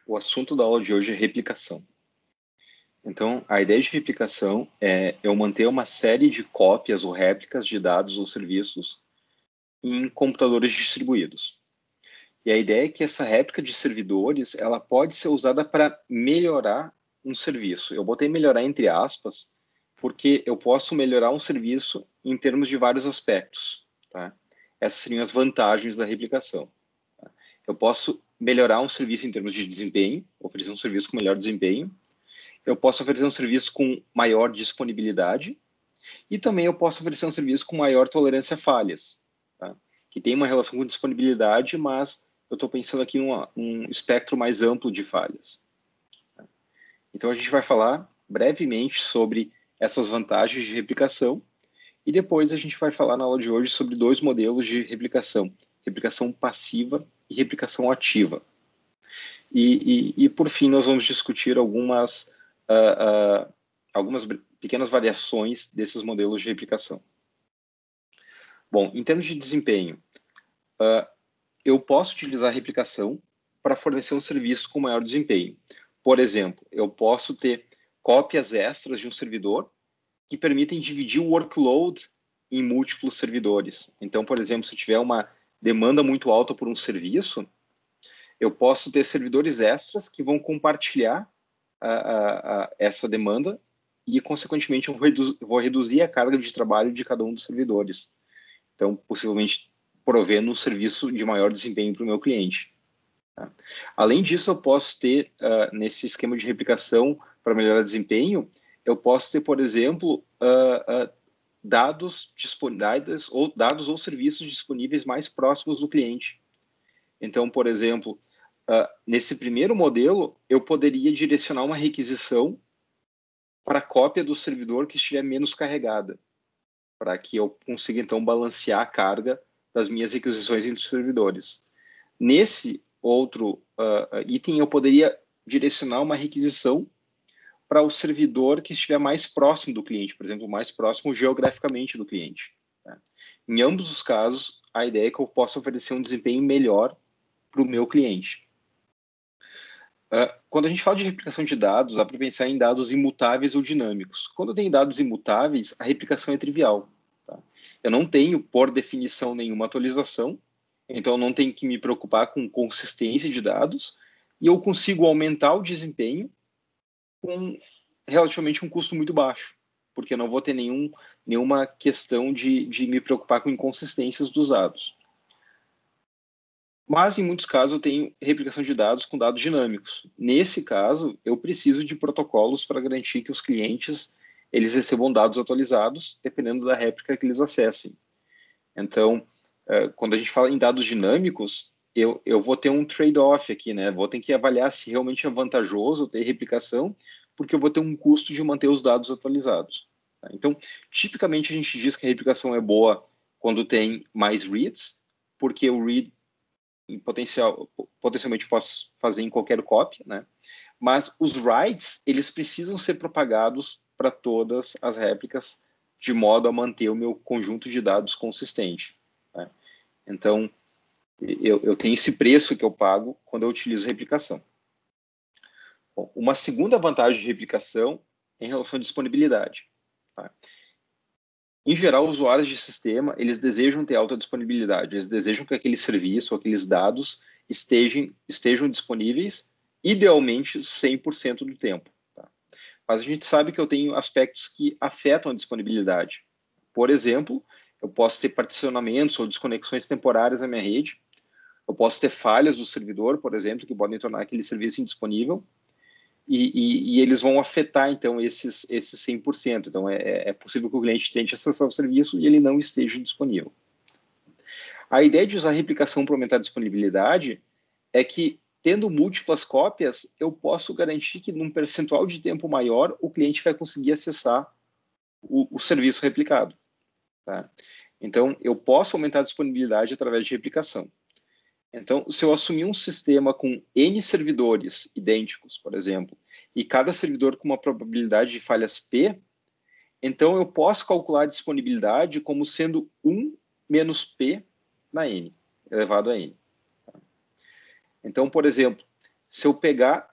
O assunto da aula de hoje é replicação. Então, a ideia de replicação é eu manter uma série de cópias ou réplicas de dados ou serviços em computadores distribuídos. E a ideia é que essa réplica de servidores, ela pode ser usada para melhorar um serviço. Eu botei melhorar entre aspas, porque eu posso melhorar um serviço em termos de vários aspectos. Tá? Essas seriam as vantagens da replicação. Tá? Eu posso melhorar um serviço em termos de desempenho, oferecer um serviço com melhor desempenho. Eu posso oferecer um serviço com maior disponibilidade e também eu posso oferecer um serviço com maior tolerância a falhas, tá? Que tem uma relação com disponibilidade, mas eu estou pensando aqui em um espectro mais amplo de falhas. Tá? Então, a gente vai falar brevemente sobre essas vantagens de replicação e depois a gente vai falar na aula de hoje sobre dois modelos de replicação, replicação passiva e replicação ativa. E por fim, nós vamos discutir algumas pequenas variações desses modelos de replicação. Bom, em termos de desempenho, eu posso utilizar a replicação para fornecer um serviço com maior desempenho. Por exemplo, eu posso ter cópias extras de um servidor que permitem dividir o workload em múltiplos servidores. Então, por exemplo, se eu tiver uma demanda muito alta por um serviço, eu posso ter servidores extras que vão compartilhar essa demanda e, consequentemente, eu vou reduzir a carga de trabalho de cada um dos servidores. Então, possivelmente, provendo um serviço de maior desempenho para o meu cliente. Tá? Além disso, eu posso ter, nesse esquema de replicação para melhorar desempenho, eu posso ter, por exemplo, dados disponíveis ou dados ou serviços disponíveis mais próximos do cliente. Então, por exemplo, nesse primeiro modelo, eu poderia direcionar uma requisição para a cópia do servidor que estiver menos carregada, para que eu consiga, então, balancear a carga das minhas requisições entre os servidores. Nesse outro item, eu poderia direcionar uma requisição para o servidor que estiver mais próximo do cliente, por exemplo, mais próximo geograficamente do cliente. Tá? Em ambos os casos, a ideia é que eu possa oferecer um desempenho melhor para o meu cliente. Quando a gente fala de replicação de dados, dá para pensar em dados imutáveis ou dinâmicos. Quando eu tenho dados imutáveis, a replicação é trivial. Tá? Eu não tenho, por definição, nenhuma atualização, então eu não tenho que me preocupar com consistência de dados, e eu consigo aumentar o desempenho com relativamente um custo muito baixo, porque eu não vou ter nenhuma questão de me preocupar com inconsistências dos dados. Mas, em muitos casos, eu tenho replicação de dados com dados dinâmicos. Nesse caso, eu preciso de protocolos para garantir que os clientes eles recebam dados atualizados, dependendo da réplica que eles acessem. Então, quando a gente fala em dados dinâmicos, eu vou ter um trade-off aqui, né? Vou ter que avaliar se realmente é vantajoso ter replicação, porque eu vou ter um custo de manter os dados atualizados. Tá? Então, tipicamente, a gente diz que a replicação é boa quando tem mais reads, porque o read potencialmente posso fazer em qualquer cópia, né? Mas os writes, eles precisam ser propagados para todas as réplicas de modo a manter o meu conjunto de dados consistente. Né? Então, eu tenho esse preço que eu pago quando eu utilizo replicação. Bom, uma segunda vantagem de replicação é em relação à disponibilidade. Tá? Em geral, usuários de sistema, eles desejam ter alta disponibilidade, eles desejam que aquele serviço, aqueles dados estejam disponíveis, idealmente, 100% do tempo. Tá? Mas a gente sabe que eu tenho aspectos que afetam a disponibilidade. Por exemplo, eu posso ter particionamentos ou desconexões temporárias na minha rede, eu posso ter falhas do servidor, por exemplo, que podem tornar aquele serviço indisponível, e eles vão afetar, então, esses 100%. Então, é possível que o cliente tente acessar o serviço e ele não esteja disponível. A ideia de usar replicação para aumentar a disponibilidade é que, tendo múltiplas cópias, eu posso garantir que, num percentual de tempo maior, o cliente vai conseguir acessar o serviço replicado. Tá? Então, eu posso aumentar a disponibilidade através de replicação. Então, se eu assumir um sistema com N servidores idênticos, por exemplo, e cada servidor com uma probabilidade de falhas P, então eu posso calcular a disponibilidade como sendo 1 menos P na N, elevado a N. Então, por exemplo, se eu pegar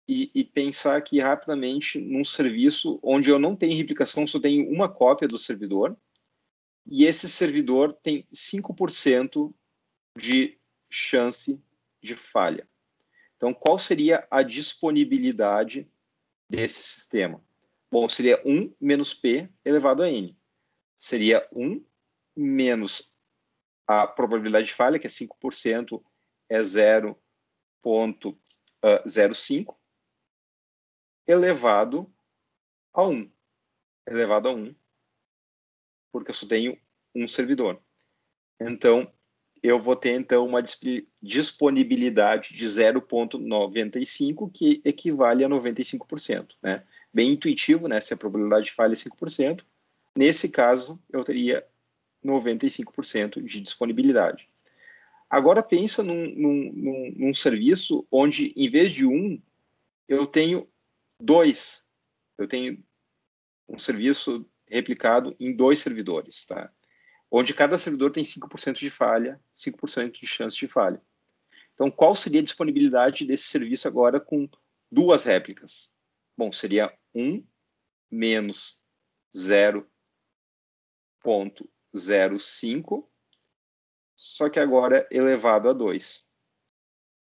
e pensar aqui rapidamente num serviço onde eu não tenho replicação, só tenho uma cópia do servidor, e esse servidor tem 5% de chance de falha. Então, qual seria a disponibilidade desse sistema? Bom, seria 1 menos P elevado a N. Seria 1 menos a probabilidade de falha, que é 5%, é 0,05, elevado a 1. Elevado a 1, porque eu só tenho um servidor. Então, eu vou ter, então, uma disponibilidade de 0,95, que equivale a 95%. Né? Bem intuitivo, né? Se a probabilidade de falha é 5%, nesse caso, eu teria 95% de disponibilidade. Agora, pensa num serviço onde, em vez de um, eu tenho 2. Eu tenho um serviço replicado em 2 servidores, tá? Onde cada servidor tem 5% de falha, 5% de chance de falha. Então, qual seria a disponibilidade desse serviço agora com 2 réplicas? Bom, seria 1 menos 0,05, só que agora elevado a 2,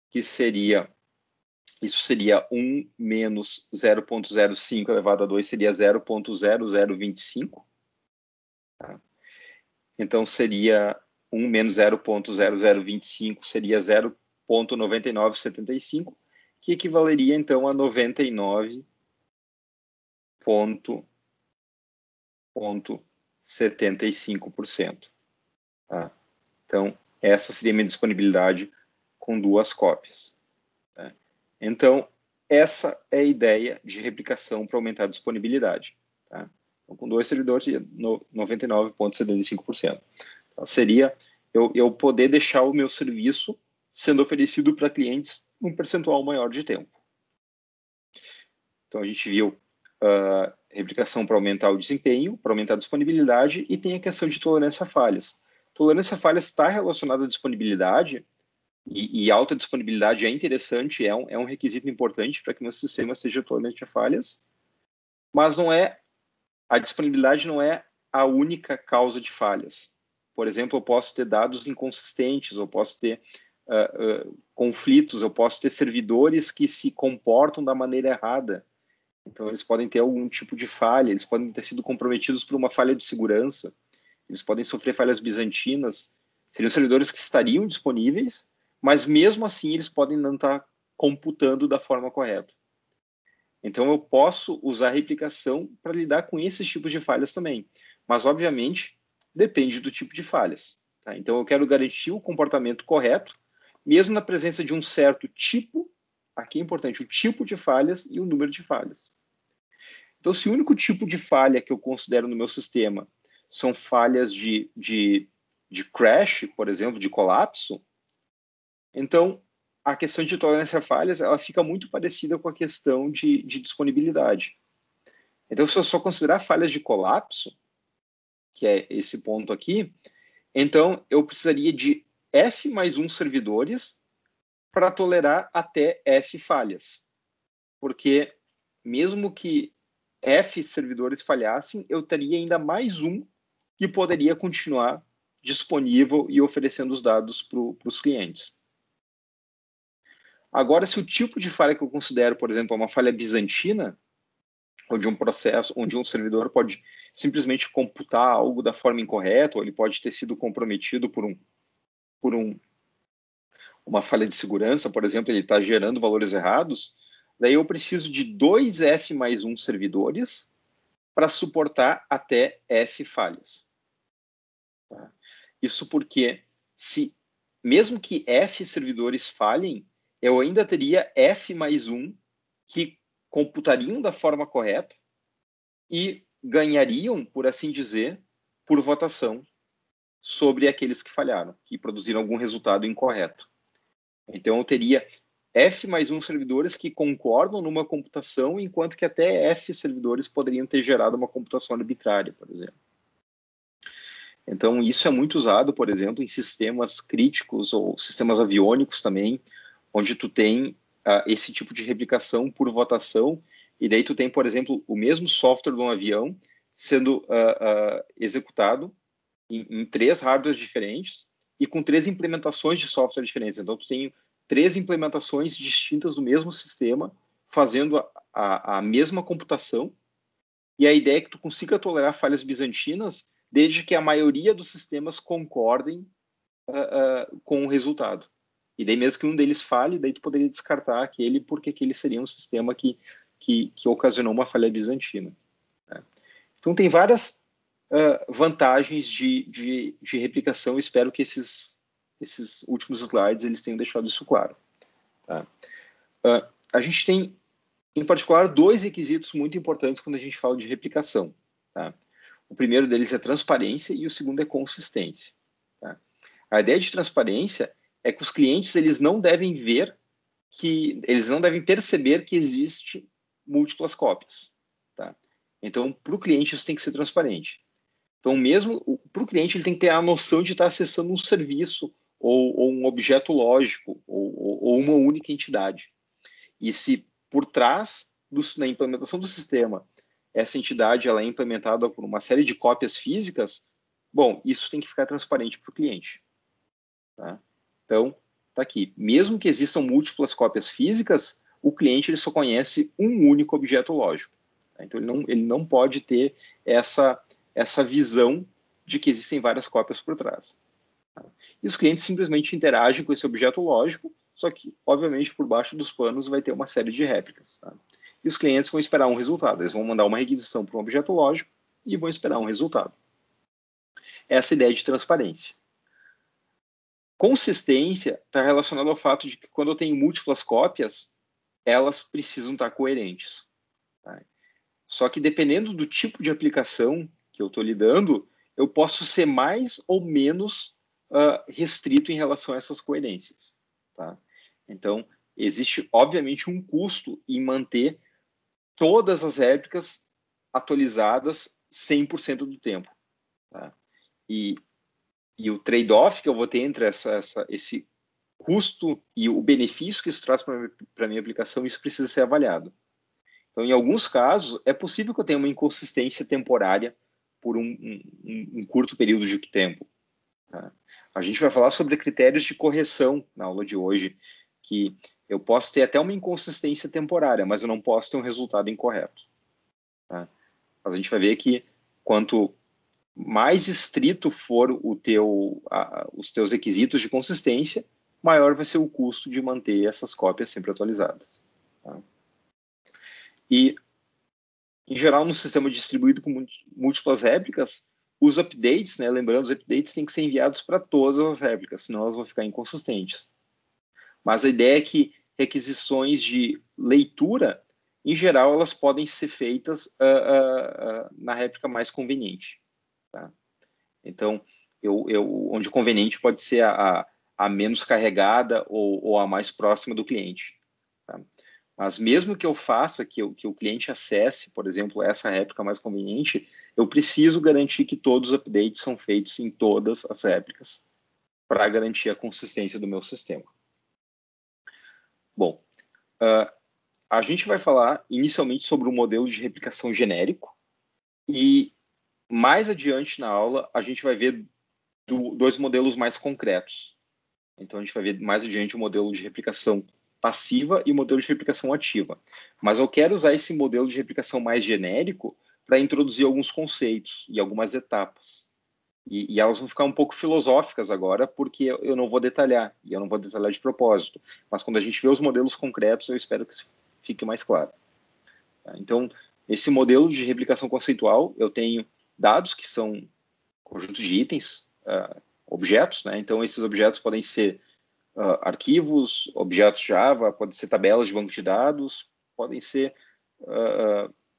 que seria, isso seria 1 menos 0,05 elevado a 2, seria 0,0025. Tá? Então, seria 1 menos 0,0025, seria 0,9975, que equivaleria, então, a 99,75%. Tá? Então, essa seria a minha disponibilidade com 2 cópias. Tá? Então, essa é a ideia de replicação para aumentar a disponibilidade. Tá? Então, com 2 servidores, 99,75%. Então, seria eu poder deixar o meu serviço sendo oferecido para clientes um percentual maior de tempo. Então, a gente viu replicação para aumentar o desempenho, para aumentar a disponibilidade, e tem a questão de tolerância a falhas. Tolerância a falhas está relacionada à disponibilidade, e alta disponibilidade é interessante, é um requisito importante para que meu sistema seja tolerante a falhas, mas a disponibilidade não é a única causa de falhas. Por exemplo, eu posso ter dados inconsistentes, eu posso ter conflitos, eu posso ter servidores que se comportam da maneira errada. Então, eles podem ter algum tipo de falha, eles podem ter sido comprometidos por uma falha de segurança, eles podem sofrer falhas bizantinas. Seriam servidores que estariam disponíveis, mas mesmo assim eles podem não estar computando da forma correta. Então, eu posso usar a replicação para lidar com esses tipos de falhas também. Mas, obviamente, depende do tipo de falhas. Tá? Então, eu quero garantir o comportamento correto, mesmo na presença de um certo tipo, aqui é importante, o tipo de falhas e o número de falhas. Então, se o único tipo de falha que eu considero no meu sistema são falhas de crash, por exemplo, de colapso, então a questão de tolerância a falhas ela fica muito parecida com a questão de disponibilidade. Então, se eu só considerar falhas de colapso, que é esse ponto aqui, então eu precisaria de F mais 1 servidores para tolerar até F falhas. Porque mesmo que F servidores falhassem, eu teria ainda mais um que poderia continuar disponível e oferecendo os dados para os clientes. Agora, se o tipo de falha que eu considero, por exemplo, uma falha bizantina, onde um processo, onde um servidor pode simplesmente computar algo da forma incorreta, ou ele pode ter sido comprometido por uma falha de segurança, por exemplo, ele está gerando valores errados, daí eu preciso de 2 F mais 1 servidores para suportar até F falhas. Tá? Isso porque, mesmo que F servidores falhem, eu ainda teria F mais 1 que computariam da forma correta e ganhariam, por assim dizer, por votação sobre aqueles que falharam, que produziram algum resultado incorreto. Então, eu teria F mais 1 servidores que concordam numa computação, enquanto que até F servidores poderiam ter gerado uma computação arbitrária, por exemplo. Então, isso é muito usado, por exemplo, em sistemas críticos ou sistemas aviônicos também, onde tu tem esse tipo de replicação por votação, e daí tu tem, por exemplo, o mesmo software de um avião sendo executado em 3 hardwares diferentes e com 3 implementações de software diferentes. Então, tu tem 3 implementações distintas do mesmo sistema, fazendo a mesma computação, e a ideia é que tu consiga tolerar falhas bizantinas desde que a maioria dos sistemas concordem com o resultado. E daí mesmo que um deles falhe, daí tu poderia descartar aquele, porque aquele seria um sistema que ocasionou uma falha bizantina. Né? Então tem várias vantagens de replicação. Espero que esses últimos slides eles tenham deixado isso claro. Tá? A gente tem, em particular, 2 requisitos muito importantes quando a gente fala de replicação. Tá? O primeiro deles é transparência e o segundo é consistência. Tá? A ideia de transparência é que os clientes eles não devem perceber que existe múltiplas cópias. Tá? Então, para o cliente isso tem que ser transparente. Então, mesmo para o cliente ele tem que ter a noção de estar acessando um serviço ou um objeto lógico ou uma única entidade. E se por trás na implementação do sistema essa entidade ela é implementada por uma série de cópias físicas, bom, isso tem que ficar transparente para o cliente. Tá? Então, está aqui. Mesmo que existam múltiplas cópias físicas, o cliente ele só conhece um único objeto lógico. Tá? Então, ele não pode ter essa visão de que existem várias cópias por trás. Tá? E os clientes simplesmente interagem com esse objeto lógico, só que, obviamente, por baixo dos panos vai ter uma série de réplicas. Tá? E os clientes vão esperar um resultado. Eles vão mandar uma requisição para um objeto lógico e vão esperar um resultado. Essa é a ideia de transparência. Consistência está relacionada ao fato de que quando eu tenho múltiplas cópias, elas precisam estar coerentes. Tá? Só que dependendo do tipo de aplicação que eu estou lidando, eu posso ser mais ou menos restrito em relação a essas coerências. Tá? Então, existe, obviamente, um custo em manter todas as réplicas atualizadas 100% do tempo. Tá? E o trade-off que eu vou ter entre esse custo e o benefício que isso traz para a minha aplicação, isso precisa ser avaliado. Então, em alguns casos, é possível que eu tenha uma inconsistência temporária por um curto período de tempo. Tá? A gente vai falar sobre critérios de correção na aula de hoje, que eu posso ter até uma inconsistência temporária, mas eu não posso ter um resultado incorreto. Tá? Mas a gente vai ver que quanto mais estrito for os teus requisitos de consistência, maior vai ser o custo de manter essas cópias sempre atualizadas. Tá? E, em geral, no sistema distribuído com múltiplas réplicas, os updates, né, lembrando, os updates têm que ser enviados para todas as réplicas, senão elas vão ficar inconsistentes. Mas a ideia é que requisições de leitura, em geral, elas podem ser feitas na réplica mais conveniente. Tá? Então, onde conveniente pode ser a menos carregada ou a mais próxima do cliente. Tá? Mas mesmo que eu faça que o cliente acesse, por exemplo, essa réplica mais conveniente, eu preciso garantir que todos os updates são feitos em todas as réplicas para garantir a consistência do meu sistema. Bom, a gente vai falar inicialmente sobre o modelo de replicação genérico e mais adiante na aula a gente vai ver 2 modelos mais concretos. Então a gente vai ver mais adiante o modelo de replicação passiva e o modelo de replicação ativa. Mas eu quero usar esse modelo de replicação mais genérico para introduzir alguns conceitos e algumas etapas. E elas vão ficar um pouco filosóficas agora, porque eu não vou detalhar, e eu não vou detalhar de propósito. Mas quando a gente vê os modelos concretos, eu espero que isso fique mais claro. Tá? Então, esse modelo de replicação conceitual, eu tenho dados que são conjuntos de itens, objetos, né? Então, esses objetos podem ser arquivos, objetos Java, podem ser tabelas de banco de dados, podem ser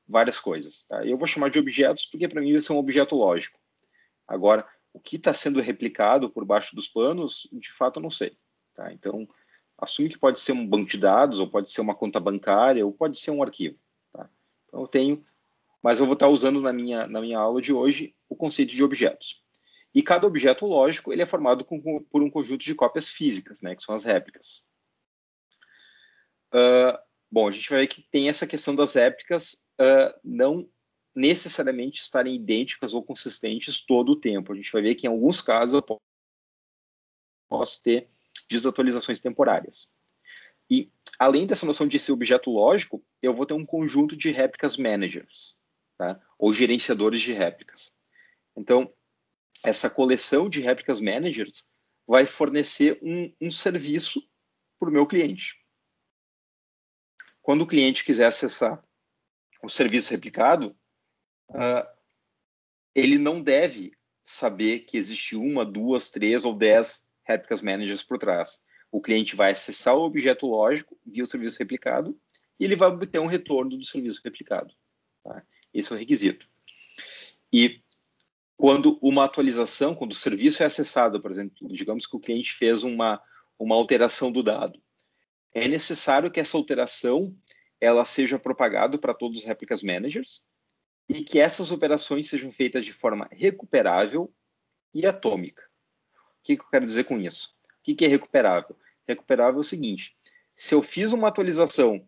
várias coisas. Tá? Eu vou chamar de objetos porque, para mim, vai ser um objeto lógico. Agora, o que está sendo replicado por baixo dos panos, de fato, eu não sei. Tá? Então, assume que pode ser um banco de dados, ou pode ser uma conta bancária, ou pode ser um arquivo. Tá? Então, eu tenho, mas eu vou estar usando na minha aula de hoje o conceito de objetos. E cada objeto lógico ele é formado por um conjunto de cópias físicas, né, que são as réplicas. Bom, a gente vai ver que tem essa questão das réplicas não necessariamente estarem idênticas ou consistentes todo o tempo. A gente vai ver que em alguns casos eu posso ter desatualizações temporárias. E, além dessa noção de ser objeto lógico, eu vou ter um conjunto de réplicas managers, tá? Ou gerenciadores de réplicas. Então, essa coleção de réplicas managers vai fornecer um serviço para o meu cliente. Quando o cliente quiser acessar o serviço replicado, ele não deve saber que existe 1, 2, 3 ou 10 réplicas managers por trás. O cliente vai acessar o objeto lógico via o serviço replicado e ele vai obter um retorno do serviço replicado. Tá? Esse é o requisito. E quando uma atualização, quando o serviço é acessado, por exemplo, digamos que o cliente fez uma alteração do dado, é necessário que essa alteração ela seja propagada para todos os réplicas managers e que essas operações sejam feitas de forma recuperável e atômica. O que eu quero dizer com isso? O que é recuperável? Recuperável é o seguinte: se eu fiz uma atualização,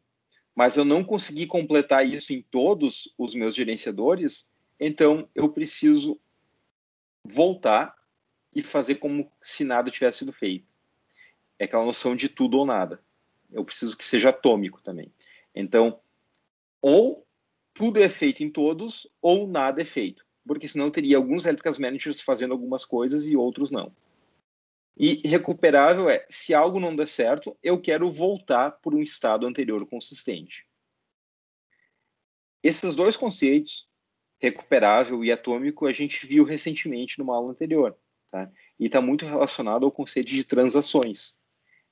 mas eu não consegui completar isso em todos os meus gerenciadores, então eu preciso voltar e fazer como se nada tivesse sido feito. É aquela noção de tudo ou nada. Eu preciso que seja atômico também. Então, ou tudo é feito em todos, ou nada é feito. Porque senão teria alguns réplicas managers fazendo algumas coisas e outros não. E recuperável é, se algo não der certo, eu quero voltar por um estado anterior consistente. Esses dois conceitos, recuperável e atômico, a gente viu recentemente numa aula anterior. Tá? E está muito relacionado ao conceito de transações.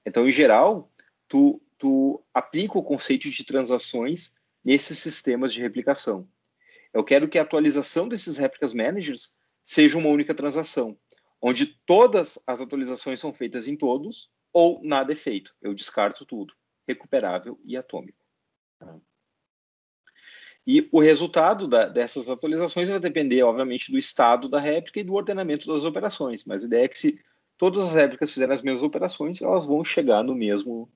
Então, em geral, tu aplica o conceito de transações nesses sistemas de replicação. Eu quero que a atualização desses réplicas managers seja uma única transação, onde todas as atualizações são feitas em todos ou nada é feito. Eu descarto tudo, recuperável e atômico. E o resultado dessas atualizações vai depender, obviamente, do estado da réplica e do ordenamento das operações. Mas a ideia é que se todas as réplicas fizerem as mesmas operações, elas vão chegar no mesmo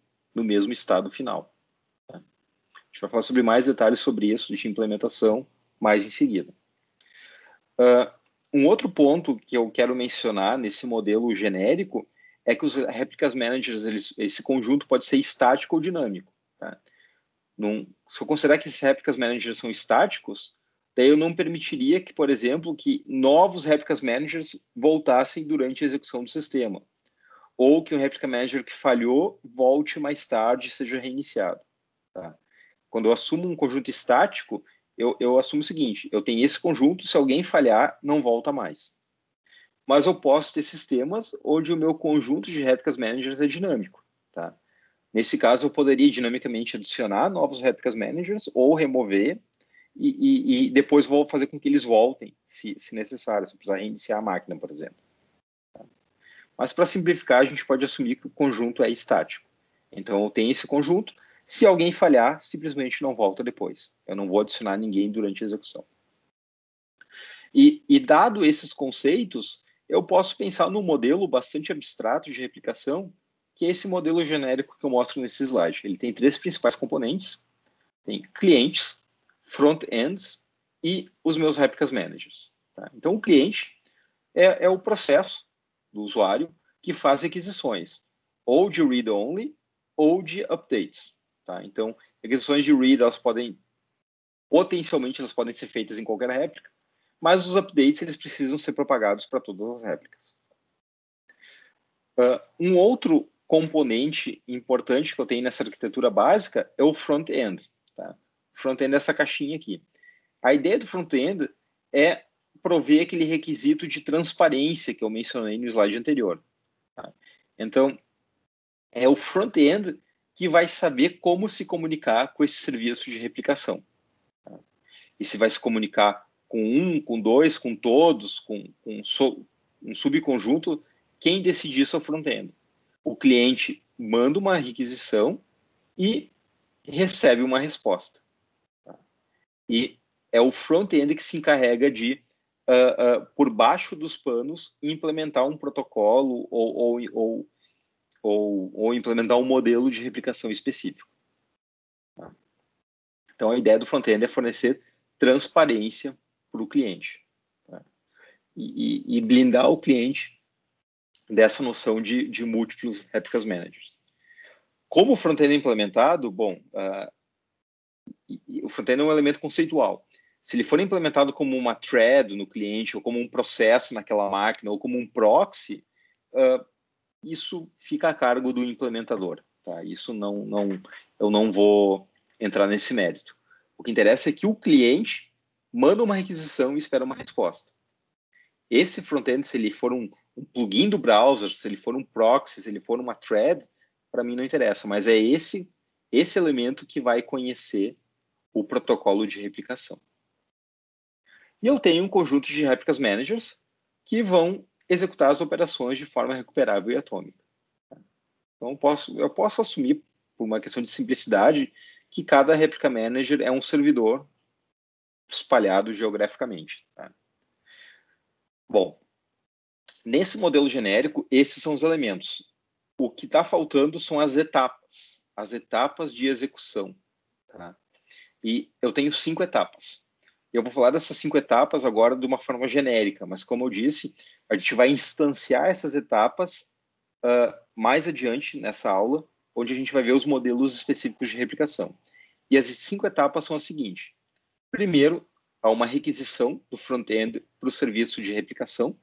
estado final. Tá? A gente vai falar sobre mais detalhes sobre isso, de implementação, mais em seguida. Um outro ponto que eu quero mencionar nesse modelo genérico é que os réplicas managers, esse conjunto pode ser estático ou dinâmico. Tá? Se eu considerar que esses réplicas managers são estáticos, daí eu não permitiria que, por exemplo, que novos réplicas managers voltassem durante a execução do sistema. Ou que um réplica manager que falhou volte mais tarde e seja reiniciado. Tá? Quando eu assumo um conjunto estático, eu assumo o seguinte: eu tenho esse conjunto, se alguém falhar, não volta mais. Mas eu posso ter sistemas onde o meu conjunto de réplicas managers é dinâmico. Tá? Nesse caso, eu poderia dinamicamente adicionar novos réplicas managers ou remover e depois vou fazer com que eles voltem, se necessário, se precisar reiniciar a máquina, por exemplo. Mas, para simplificar, a gente pode assumir que o conjunto é estático. Então, eu tenho esse conjunto. Se alguém falhar, simplesmente não volta depois. Eu não vou adicionar ninguém durante a execução. E dado esses conceitos, eu posso pensar num modelo bastante abstrato de replicação, que é esse modelo genérico que eu mostro nesse slide. Ele tem 3 principais componentes. Tem clientes, front-ends e os meus réplicas managers. Tá? Então, o cliente é o processo do usuário que faz requisições, ou de read-only, ou de updates. Tá? Então, requisições de read, potencialmente, elas podem ser feitas em qualquer réplica, mas os updates, eles precisam ser propagados para todas as réplicas. Um outro componente importante que eu tenho nessa arquitetura básica é o front-end. Tá? Front-end é essa caixinha aqui. A ideia do front-end é prover aquele requisito de transparência que eu mencionei no slide anterior. Tá? Então, é o front-end que vai saber como se comunicar com esse serviço de replicação. Tá? E se vai se comunicar com um, com dois, com todos, com um subconjunto, quem decide isso é o front-end. O cliente manda uma requisição e recebe uma resposta. Tá? E é o front-end que se encarrega de, por baixo dos panos, implementar um protocolo ou implementar um modelo de replicação específico. Então, a ideia do front-end é fornecer transparência para o cliente, tá? E blindar o cliente dessa noção de múltiplos réplicas managers. Como o front-end é implementado, bom, o front-end é um elemento conceitual. Se ele for implementado como uma thread no cliente, ou como um processo naquela máquina, ou como um proxy, isso fica a cargo do implementador, tá? Isso eu não vou entrar nesse mérito. O que interessa é que o cliente manda uma requisição e espera uma resposta. Esse front-end, se ele for um plugin do browser, se ele for um proxy, se ele for uma thread, para mim não interessa, mas é esse elemento que vai conhecer o protocolo de replicação. E eu tenho um conjunto de réplicas managers que vão executar as operações de forma recuperável e atômica. Então, eu posso assumir, por uma questão de simplicidade, que cada réplica manager é um servidor espalhado geograficamente, tá? Bom, nesse modelo genérico, esses são os elementos. O que está faltando são as etapas de execução, tá? E eu tenho 5 etapas. Eu vou falar dessas 5 etapas agora de uma forma genérica, mas como eu disse, a gente vai instanciar essas etapas mais adiante nessa aula, onde a gente vai ver os modelos específicos de replicação. E as 5 etapas são as seguintes. Primeiro, há uma requisição do front-end para o serviço de replicação.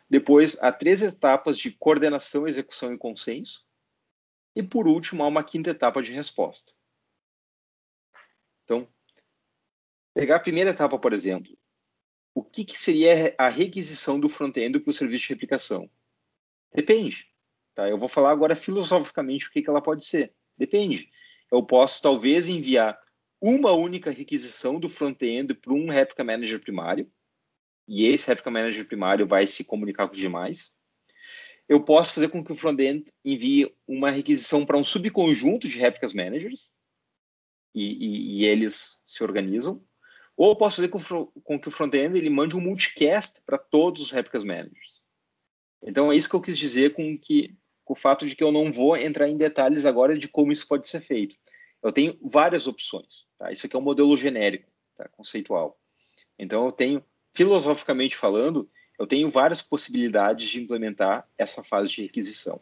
Depois, há 3 etapas de coordenação, execução e consenso. E, por último, há uma 5ª etapa de resposta. Então, pegar a primeira etapa, por exemplo. O que seria a requisição do front-end para o serviço de replicação? Depende. Tá? Eu vou falar agora filosoficamente o que ela pode ser. Depende. Eu posso, talvez, enviar uma única requisição do front-end para um Replica Manager primário, e esse Replica Manager primário vai se comunicar com os demais. Eu posso fazer com que o front-end envie uma requisição para um subconjunto de Replicas Managers, e eles se organizam. Ou eu posso fazer com que o front-end ele mande um multicast para todos os Replicas Managers. Então, é isso que eu quis dizer com o fato de que eu não vou entrar em detalhes agora de como isso pode ser feito. Eu tenho várias opções. Tá? Isso aqui é um modelo genérico, tá? Conceitual. Então, eu tenho, filosoficamente falando, eu tenho várias possibilidades de implementar essa fase de requisição.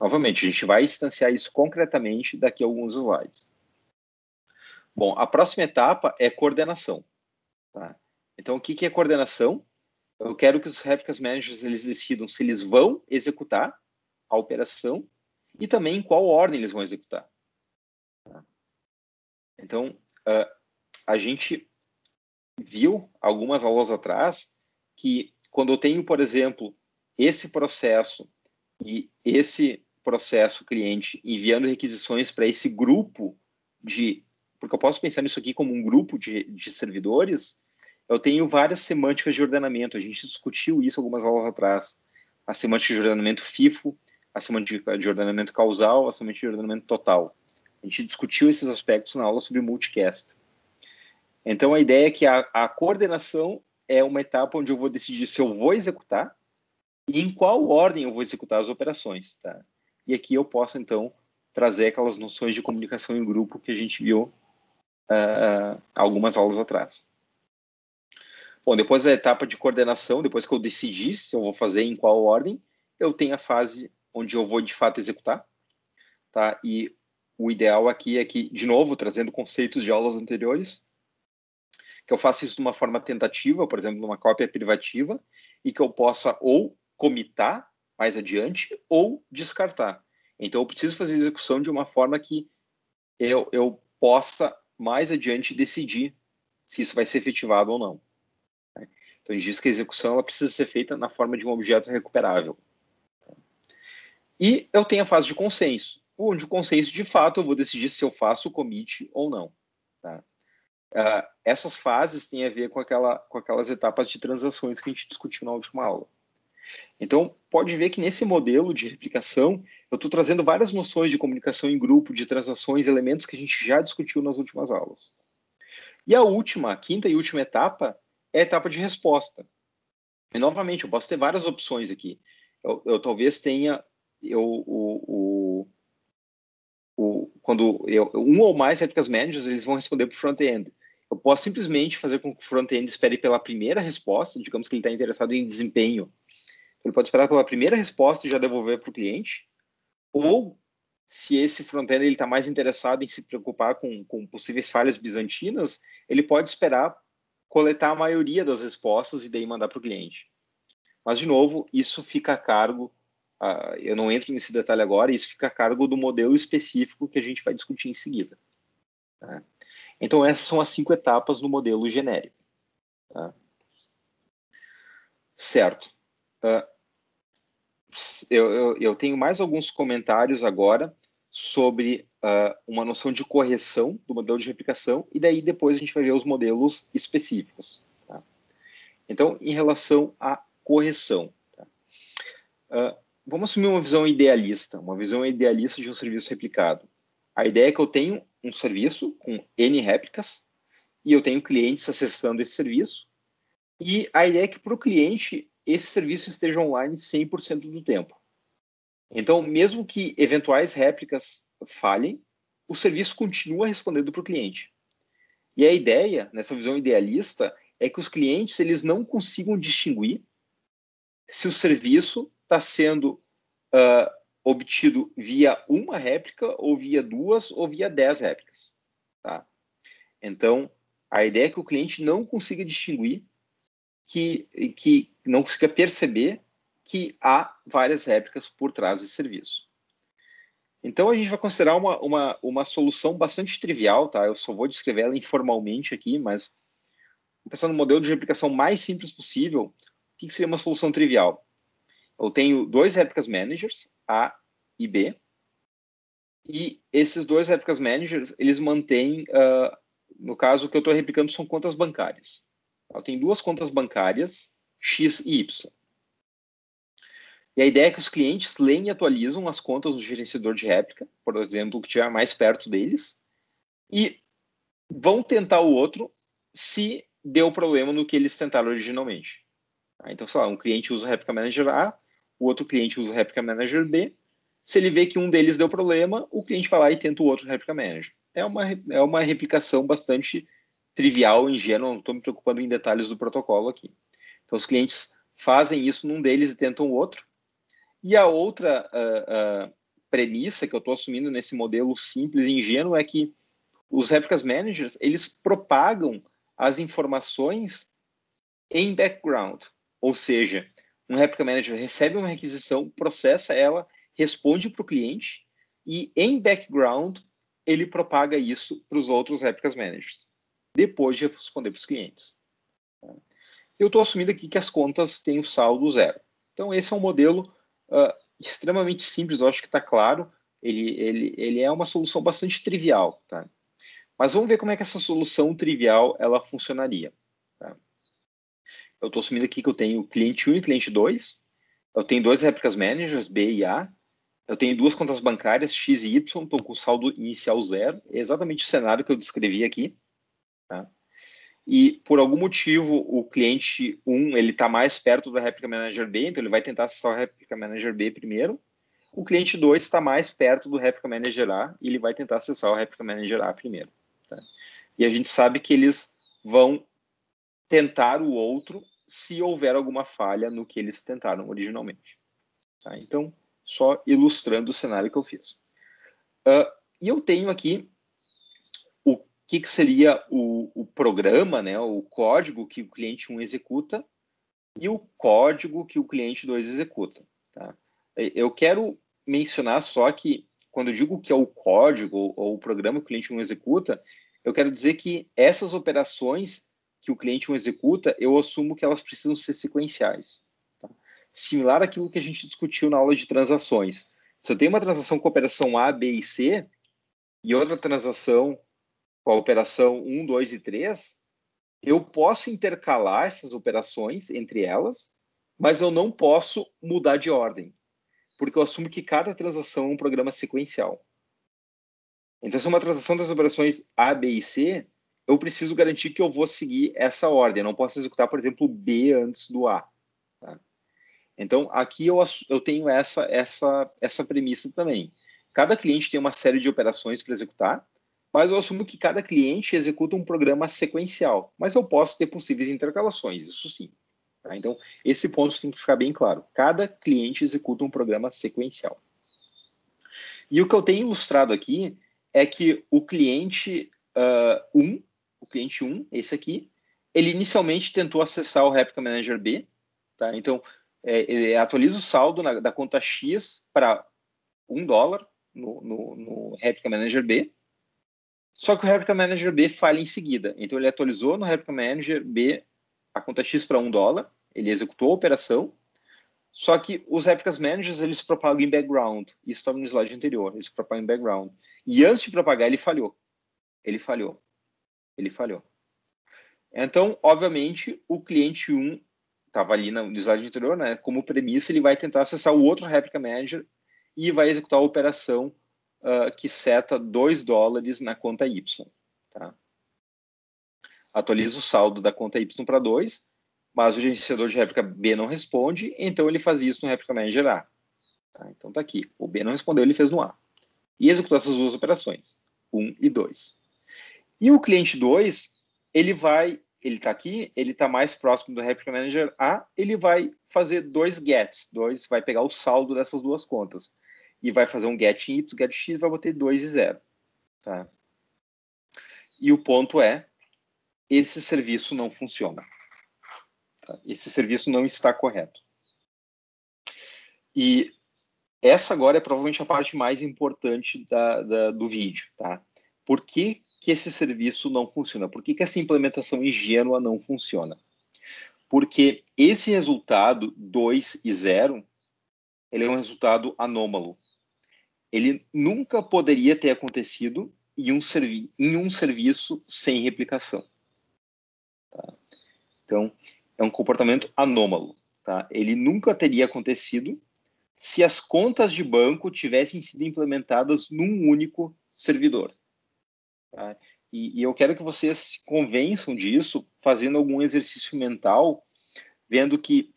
Novamente, a gente vai instanciar isso concretamente daqui a alguns slides. Bom, a próxima etapa é coordenação. Tá? Então, o que é coordenação? Eu quero que os Replicas Managers eles decidam se eles vão executar a operação e também em qual ordem eles vão executar. Tá? Então, a gente viu algumas aulas atrás que quando eu tenho, por exemplo, esse processo e esse processo cliente enviando requisições para esse grupo porque eu posso pensar nisso aqui como um grupo de servidores, eu tenho várias semânticas de ordenamento. A gente discutiu isso algumas aulas atrás. A semântica de ordenamento FIFO, a semântica de ordenamento causal, a semântica de ordenamento total. A gente discutiu esses aspectos na aula sobre multicast. Então, a ideia é que a coordenação é uma etapa onde eu vou decidir se eu vou executar e em qual ordem eu vou executar as operações. Tá? E aqui eu posso, então, trazer aquelas noções de comunicação em grupo que a gente viu algumas aulas atrás. Bom, depois da etapa de coordenação, depois que eu decidi se eu vou fazer em qual ordem, eu tenho a fase onde eu vou, de fato, executar. Tá? E o ideal aqui é que, de novo, trazendo conceitos de aulas anteriores, que eu faça isso de uma forma tentativa, por exemplo, numa cópia privativa, e que eu possa ou comitar mais adiante ou descartar. Então, eu preciso fazer a execução de uma forma que eu possa, mais adiante, decidir se isso vai ser efetivado ou não. Então, a gente diz que a execução ela precisa ser feita na forma de um objeto recuperável. E eu tenho a fase de consenso, onde o consenso, de fato, eu vou decidir se eu faço o commit ou não. Tá? Essas fases têm a ver com aquelas etapas de transações que a gente discutiu na última aula. Então, pode ver que nesse modelo de replicação, eu estou trazendo várias noções de comunicação em grupo, de transações, elementos que a gente já discutiu nas últimas aulas. E a quinta e última etapa é a etapa de resposta. E, novamente, eu posso ter várias opções aqui. Eu talvez tenha... um ou mais réplicas managers, eles vão responder para o front-end. Eu posso simplesmente fazer com que o front-end espere pela primeira resposta, digamos que ele está interessado em desempenho. Ele pode esperar pela primeira resposta e já devolver para o cliente, ou se esse front-end está mais interessado em se preocupar com possíveis falhas bizantinas, ele pode esperar coletar a maioria das respostas e daí mandar para o cliente. Mas, de novo, isso fica a cargo, eu não entro nesse detalhe agora, isso fica a cargo do modelo específico que a gente vai discutir em seguida. Tá? Então, essas são as 5 etapas no modelo genérico. Tá? Certo. Eu tenho mais alguns comentários agora sobre uma noção de correção do modelo de replicação, e daí depois a gente vai ver os modelos específicos. Tá? Então, em relação à correção, tá? Vamos assumir uma visão idealista de um serviço replicado. A ideia é que eu tenho um serviço com N réplicas e eu tenho clientes acessando esse serviço, e a ideia é que para o cliente esse serviço esteja online 100% do tempo. Então, mesmo que eventuais réplicas falhem, o serviço continua respondendo para o cliente. E a ideia, nessa visão idealista, é que os clientes eles não consigam distinguir se o serviço está sendo obtido via uma réplica, ou via 2, ou via 10 réplicas. Tá? Então, a ideia é que o cliente não consiga distinguir, que não consiga perceber que há várias réplicas por trás desse serviço. Então, a gente vai considerar uma solução bastante trivial, tá? Eu só vou descrever ela informalmente aqui, mas pensando no modelo de replicação mais simples possível, o que seria uma solução trivial? Eu tenho 2 réplicas managers, A e B, e esses 2 réplicas managers, eles mantêm, no caso, o que eu estou replicando são contas bancárias. Eu tenho 2 contas bancárias, X e Y. E a ideia é que os clientes leem e atualizam as contas do gerenciador de réplica, por exemplo, o que estiver mais perto deles, e vão tentar o outro se deu problema no que eles tentaram originalmente. Então, sei lá, um cliente usa o Réplica Manager A, o outro cliente usa o Réplica Manager B. Se ele vê que um deles deu problema, o cliente vai lá e tenta o outro Réplica Manager. É uma replicação bastante trivial, ingênua, não estou me preocupando em detalhes do protocolo aqui. Então, os clientes fazem isso num deles e tentam o outro. E a outra premissa que eu estou assumindo nesse modelo simples e ingênuo é que os Replicas Managers, eles propagam as informações em background. Ou seja, um Replica Manager recebe uma requisição, processa ela, responde para o cliente e, em background, ele propaga isso para os outros Replicas Managers, depois de responder para os clientes. Eu estou assumindo aqui que as contas têm o saldo 0. Então, esse é um modelo extremamente simples, eu acho que está claro. Ele é uma solução bastante trivial. Tá? Mas vamos ver como é que essa solução trivial ela funcionaria. Tá? Eu estou assumindo aqui que eu tenho cliente 1 e cliente 2. Eu tenho 2 réplicas managers, B e A. Eu tenho 2 contas bancárias, X e Y, estou com saldo inicial 0. É exatamente o cenário que eu descrevi aqui. Tá? E, por algum motivo, o cliente 1 está mais perto da réplica manager B, então ele vai tentar acessar a réplica manager B primeiro. O cliente 2 está mais perto do réplica manager A e ele vai tentar acessar o réplica manager A primeiro. Tá? E a gente sabe que eles vão tentar o outro se houver alguma falha no que eles tentaram originalmente. Tá? Então, só ilustrando o cenário que eu fiz. E eu tenho aqui o que seria o programa, né, o código que o cliente 1 executa e o código que o cliente 2 executa. Tá? Eu quero mencionar só que, quando eu digo que é o código ou o programa que o cliente 1 executa, eu quero dizer que essas operações que o cliente 1 executa, eu assumo que elas precisam ser sequenciais. Tá? Similar àquilo que a gente discutiu na aula de transações. Se eu tenho uma transação com a operação A, B e C, e outra transação com a operação 1, 2 e 3, eu posso intercalar essas operações entre elas, mas eu não posso mudar de ordem, porque eu assumo que cada transação é um programa sequencial. Então, se é uma transação das operações A, B e C, eu preciso garantir que eu vou seguir essa ordem. Eu não posso executar, por exemplo, B antes do A. Tá? Então, aqui eu tenho essa premissa também. cada cliente tem uma série de operações para executar, mas eu assumo que cada cliente executa um programa sequencial, mas eu posso ter possíveis intercalações, isso sim. Tá? Então, esse ponto tem que ficar bem claro. Cada cliente executa um programa sequencial. E o que eu tenho ilustrado aqui é que o cliente 1, esse aqui, ele inicialmente tentou acessar o Replica Manager B, tá? Então, ele atualiza o saldo da conta X para $1 no Replica Manager B, só que o Replica Manager B falha em seguida. Então, ele atualizou no Replica Manager B a conta X para $1, ele executou a operação, só que os Replicas Managers, eles propagam em background. Isso estava no slide anterior, eles propagam em background. E antes de propagar, ele falhou. Ele falhou. Então, obviamente, o cliente 1 estava ali no slide anterior, né? Como premissa, ele vai tentar acessar o outro Replica Manager e vai executar a operação que seta $2 na conta Y. Tá? Atualiza o saldo da conta Y para 2, mas o gerenciador de réplica B não responde, então ele faz isso no Replica Manager A. Tá? Então está aqui. O B não respondeu, ele fez no A. E executou essas duas operações, 1 e 2. E o cliente 2, ele está aqui, ele está mais próximo do Replica Manager A, ele vai fazer 2 gets, vai pegar o saldo dessas duas contas. E vai fazer um get em Y, get X, vai botar 2 e 0. Tá? E o ponto é, esse serviço não funciona. Tá? Esse serviço não está correto. E essa agora é provavelmente a parte mais importante do vídeo. Tá? Por que esse serviço não funciona? Por que essa implementação ingênua não funciona? Porque esse resultado 2 e 0, ele é um resultado anômalo. Ele nunca poderia ter acontecido em um serviço sem replicação. Tá? Então, é um comportamento anômalo. Tá? Ele nunca teria acontecido se as contas de banco tivessem sido implementadas num único servidor. Tá? E eu quero que vocês se convençam disso fazendo algum exercício mental, vendo que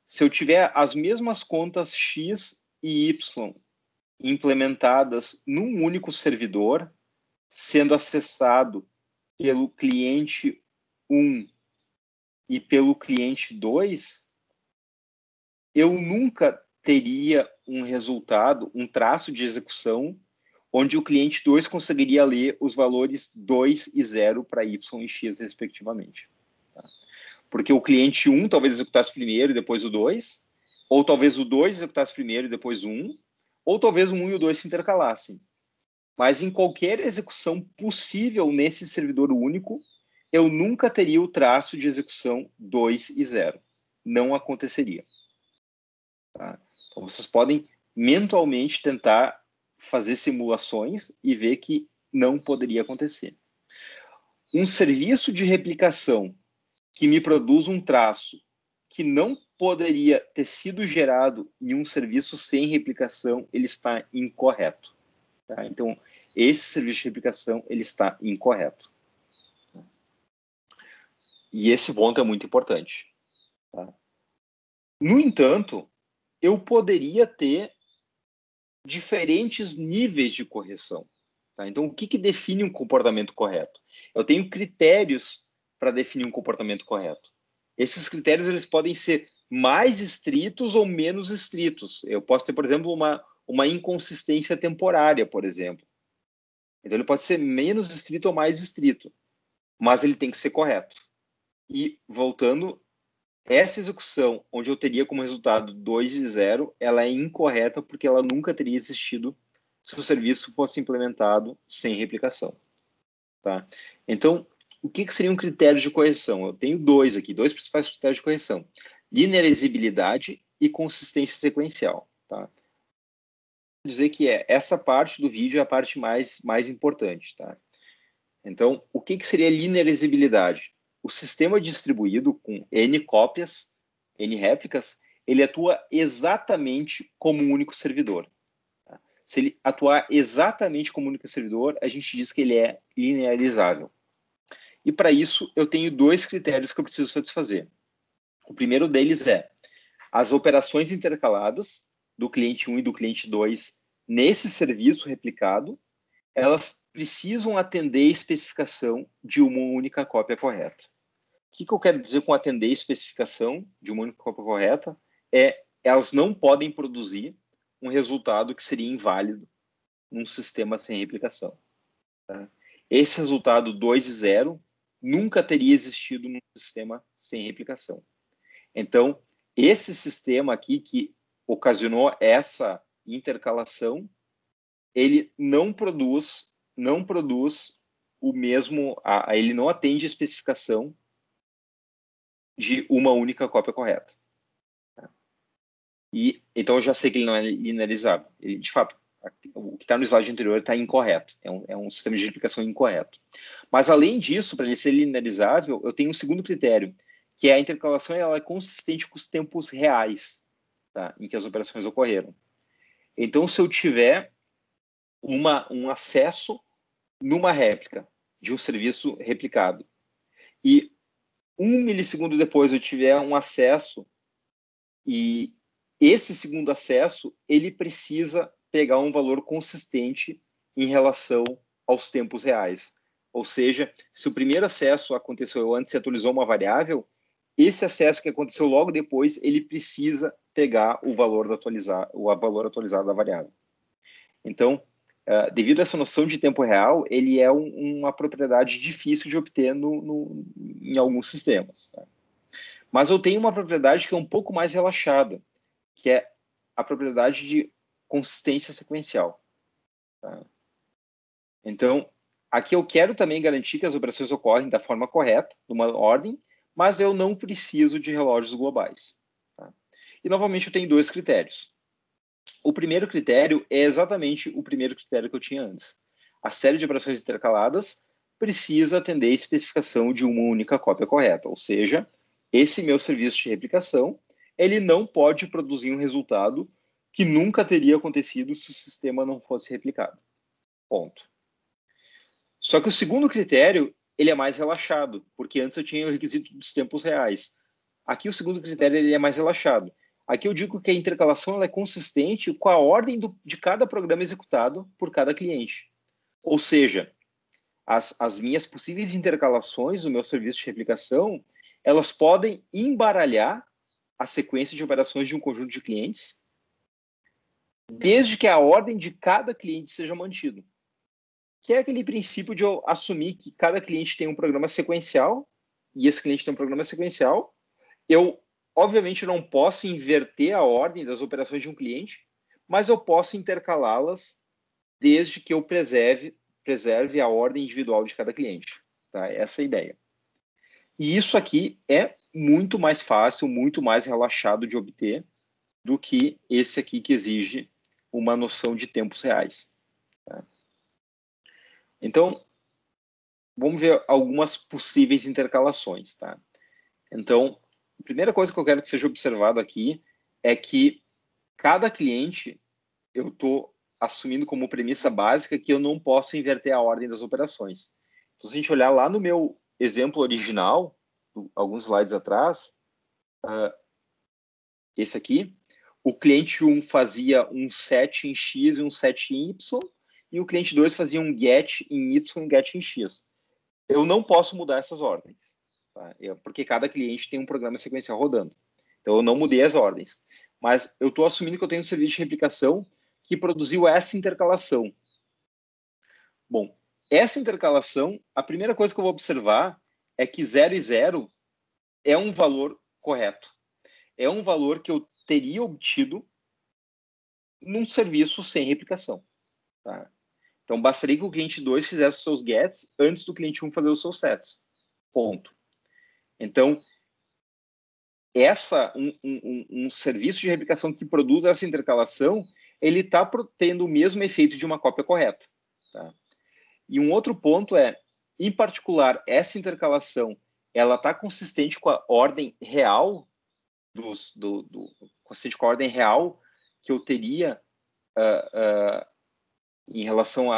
se eu tiver as mesmas contas X e Y implementadas num único servidor, sendo acessado pelo cliente 1 e pelo cliente 2, eu nunca teria um resultado, um traço de execução, onde o cliente 2 conseguiria ler os valores 2 e 0 para Y e X, respectivamente. Tá? Porque o cliente 1 talvez executasse primeiro e depois o 2, ou talvez o 2 executasse primeiro e depois o 1, ou talvez o 1 e o 2 se intercalassem. Mas em qualquer execução possível nesse servidor único, eu nunca teria o traço de execução 2 e 0. Não aconteceria. Tá? Então, vocês podem mentalmente tentar fazer simulações e ver que não poderia acontecer. Um serviço de replicação que me produz um traço que não poderia ter sido gerado em um serviço sem replicação, ele está incorreto. Tá? Então, esse serviço de replicação, ele está incorreto. E esse ponto é muito importante. Tá? No entanto, eu poderia ter diferentes níveis de correção. Tá? Então, o que define um comportamento correto? Eu tenho critérios para definir um comportamento correto. Esses critérios eles podem ser mais estritos ou menos estritos. Eu posso ter, por exemplo, uma inconsistência temporária, por exemplo. Então, ele pode ser menos estrito ou mais estrito, mas ele tem que ser correto. E, voltando, essa execução, onde eu teria como resultado 2 e 0, ela é incorreta porque ela nunca teria existido se o serviço fosse implementado sem replicação. Tá? Então, o que seria um critério de correção? Eu tenho dois principais critérios de correção. Linearizibilidade e consistência sequencial. Tá? Vou dizer que essa parte do vídeo é a parte mais importante. Tá? Então, o que seria linearizibilidade? O sistema distribuído com N cópias, N réplicas, ele atua exatamente como um único servidor. Tá? Se ele atuar exatamente como um único servidor, a gente diz que ele é linearizável. E para isso, eu tenho dois critérios que eu preciso satisfazer. O primeiro deles é as operações intercaladas do cliente 1 e do cliente 2 nesse serviço replicado, elas precisam atender a especificação de uma única cópia correta. O que eu quero dizer com atender a especificação de uma única cópia correta? Elas não podem produzir um resultado que seria inválido num sistema sem replicação. Tá? Esse resultado 2 e 0 nunca teria existido num sistema sem replicação. Então, esse sistema aqui que ocasionou essa intercalação, ele não produz o mesmo, ele não atende a especificação de uma única cópia correta. E então eu já sei que ele não é linearizável. Ele, de fato, o que está no slide anterior está incorreto. É um sistema de replicação incorreto. Mas, além disso, para ele ser linearizável, eu tenho um segundo critério, que é a intercalação ela é consistente com os tempos reais, tá, em que as operações ocorreram. Então, se eu tiver um acesso numa réplica de um serviço replicado e 1 milissegundo depois eu tiver um acesso e esse segundo acesso, ele precisa pegar um valor consistente em relação aos tempos reais. Ou seja, se o primeiro acesso aconteceu antes e atualizou uma variável, esse acesso que aconteceu logo depois, ele precisa pegar o valor atualizado da variável. Então, devido a essa noção de tempo real, ele é uma propriedade difícil de obter em alguns sistemas. Tá? Mas eu tenho uma propriedade que é um pouco mais relaxada, que é a propriedade de consistência sequencial. Tá? Então, aqui eu quero também garantir que as operações ocorrem da forma correta, numa ordem, mas eu não preciso de relógios globais. Tá? E, novamente, eu tenho 2 critérios. O primeiro critério é exatamente o primeiro critério que eu tinha antes. A série de operações intercaladas precisa atender a especificação de uma única cópia correta, ou seja, esse meu serviço de replicação, ele não pode produzir um resultado que nunca teria acontecido se o sistema não fosse replicado. Ponto. Só que o segundo critério, ele é mais relaxado, porque antes eu tinha o requisito dos tempos reais. Aqui o segundo critério ele é mais relaxado. Aqui eu digo que a intercalação ela é consistente com a ordem de cada programa executado por cada cliente. Ou seja, as minhas possíveis intercalações no meu serviço de replicação, elas podem embaralhar a sequência de operações de um conjunto de clientes, desde que a ordem de cada cliente seja mantida. Que é aquele princípio de eu assumir que cada cliente tem um programa sequencial, e esse cliente tem um programa sequencial. Eu, obviamente, não posso inverter a ordem das operações de um cliente, mas eu posso intercalá-las desde que eu preserve a ordem individual de cada cliente. Tá? Essa é a ideia. E isso aqui é muito mais fácil, muito mais relaxado de obter do que esse aqui que exige uma noção de tempos reais. Tá? Então, vamos ver algumas possíveis intercalações. Tá? Então, a primeira coisa que eu quero que seja observado aqui é que cada cliente, eu estou assumindo como premissa básica que eu não posso inverter a ordem das operações. Então, se a gente olhar lá no meu exemplo original, alguns slides atrás, esse aqui, o cliente 1 fazia um set em X e um set em Y, e o cliente 2 fazia um get em Y e um get em X. Eu não posso mudar essas ordens, tá? Porque cada cliente tem um programa sequencial rodando. Então, eu não mudei as ordens. Mas eu estou assumindo que eu tenho um serviço de replicação que produziu essa intercalação. Bom, essa intercalação, a primeira coisa que eu vou observar é que 0 e 0 é um valor correto. É um valor que eu teria obtido num serviço sem replicação. Tá? Então, bastaria que o cliente 2 fizesse os seus gets antes do cliente 1 fazer os seus sets. Ponto. Então, um serviço de replicação que produz essa intercalação, ele está tendo o mesmo efeito de uma cópia correta. Tá? E um outro ponto é, em particular, essa intercalação, ela está consistente com a ordem real consistente com a ordem real que eu teria em relação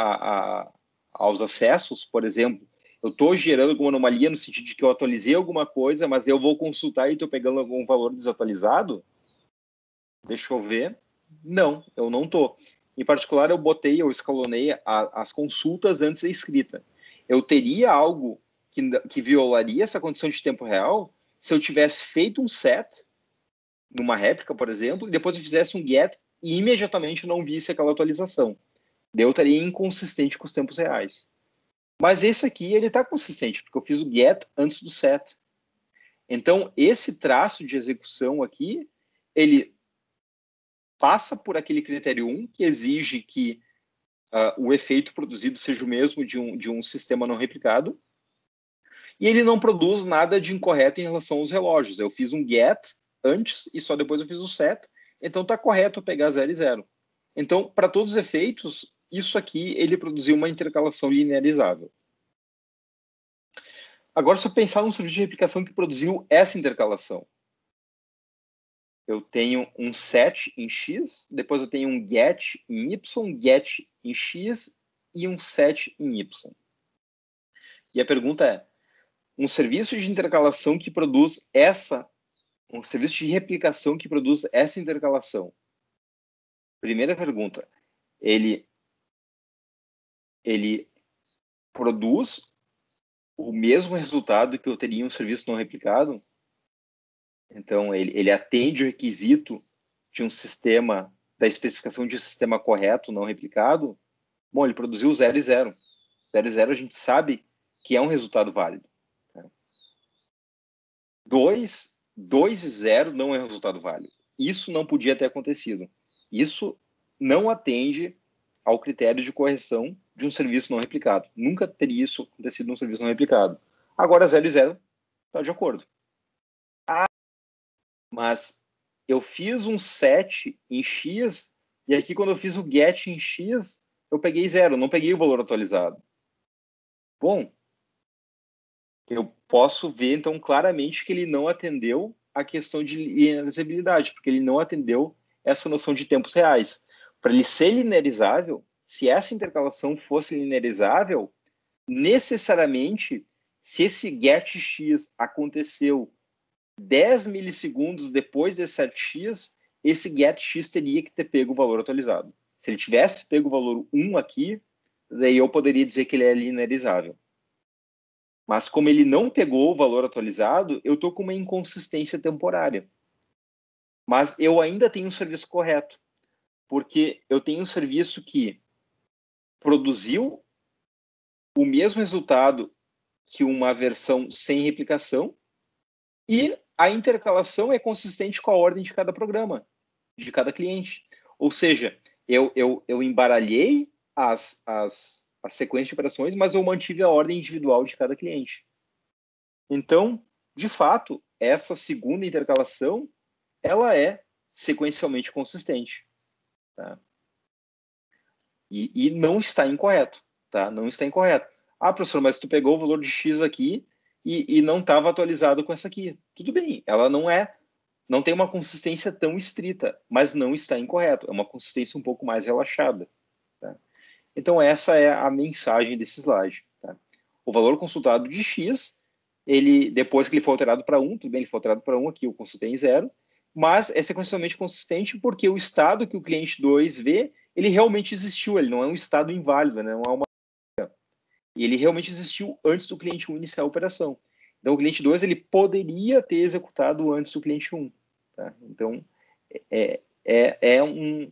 aos acessos. Por exemplo, eu estou gerando alguma anomalia no sentido de que eu atualizei alguma coisa, mas eu vou consultar e estou pegando algum valor desatualizado? Deixa eu ver. Não, eu não estou. Em particular, eu escalonei as consultas antes da escrita. Eu teria algo que violaria essa condição de tempo real se eu tivesse feito um set numa réplica, por exemplo, e depois eu fizesse um get e imediatamente não visse aquela atualização. Daí eu estaria inconsistente com os tempos reais. Mas esse aqui, ele está consistente, porque eu fiz o get antes do set. Então, esse traço de execução aqui, ele passa por aquele critério 1, que exige que o efeito produzido seja o mesmo de um sistema não replicado, e ele não produz nada de incorreto em relação aos relógios. Eu fiz um get antes e só depois eu fiz o set, então está correto eu pegar 0 e 0. Então, para todos os efeitos, isso aqui ele produziu uma intercalação linearizável. Agora, se eu pensar num serviço de replicação que produziu essa intercalação, eu tenho um set em X, depois eu tenho um get em Y, get em X e um set em Y. E a pergunta é, um serviço de intercalação que produz um serviço de replicação que produz essa intercalação. Primeira pergunta, ele produz o mesmo resultado que eu teria em um serviço não replicado? Então, ele atende o requisito de um sistema, da especificação de um sistema correto, não replicado? Bom, ele produziu 0 e 0. 0 e 0 a gente sabe que é um resultado válido. 2 e 0 não é um resultado válido. Isso não podia ter acontecido. Isso não atende ao critério de correção de um serviço não replicado. Nunca teria isso acontecido num serviço não replicado. Agora, 0 e 0 está de acordo. Mas eu fiz um set em X, e aqui quando eu fiz o get em X, eu peguei 0, não peguei o valor atualizado. Bom, eu posso ver, então, claramente que ele não atendeu a questão de linearizabilidade, porque ele não atendeu essa noção de tempos reais. Para ele ser linearizável, se essa intercalação fosse linearizável, necessariamente, se esse get x aconteceu 10 milissegundos depois desse set x, esse get x teria que ter pego o valor atualizado. Se ele tivesse pego o valor 1 aqui, daí eu poderia dizer que ele é linearizável. Mas como ele não pegou o valor atualizado, eu estou com uma inconsistência temporária. Mas eu ainda tenho um serviço correto, porque eu tenho um serviço que produziu o mesmo resultado que uma versão sem replicação e a intercalação é consistente com a ordem de cada programa, de cada cliente. Ou seja, eu embaralhei as sequências de operações, mas eu mantive a ordem individual de cada cliente. Então, de fato, essa segunda intercalação, ela é sequencialmente consistente. Tá? E não está incorreto. Tá? Não está incorreto. Ah, professor, mas tu pegou o valor de X aqui e não estava atualizado com essa aqui. Tudo bem, ela não tem uma consistência tão estrita, mas não está incorreto. É uma consistência um pouco mais relaxada. Tá? Então, essa é a mensagem desse slide. Tá? O valor consultado de X, depois que ele foi alterado para 1, tudo bem, ele foi alterado para 1 aqui, eu consultei em 0, mas é sequencialmente consistente porque o estado que o cliente 2 vê, ele realmente existiu, ele não é um estado inválido, né? Não é uma... E ele realmente existiu antes do cliente 1 iniciar a operação. Então, o cliente 2 ele poderia ter executado antes do cliente 1. Tá? Então,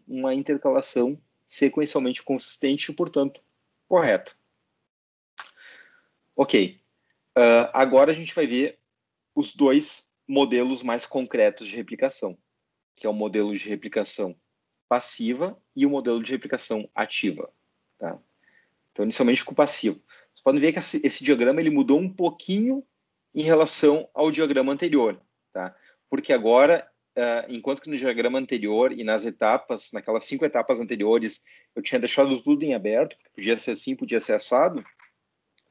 uma intercalação sequencialmente consistente e, portanto, correta. Ok. Agora a gente vai ver os dois modelos mais concretos de replicação, que é o modelo de replicação passiva e o modelo de replicação ativa. Tá? Então, inicialmente com o passivo. Vocês podem ver que esse diagrama ele mudou um pouquinho em relação ao diagrama anterior. Tá? Porque agora, enquanto que no diagrama anterior e nas etapas, naquelas 5 etapas anteriores, eu tinha deixado tudo em aberto, porque podia ser assim, podia ser assado,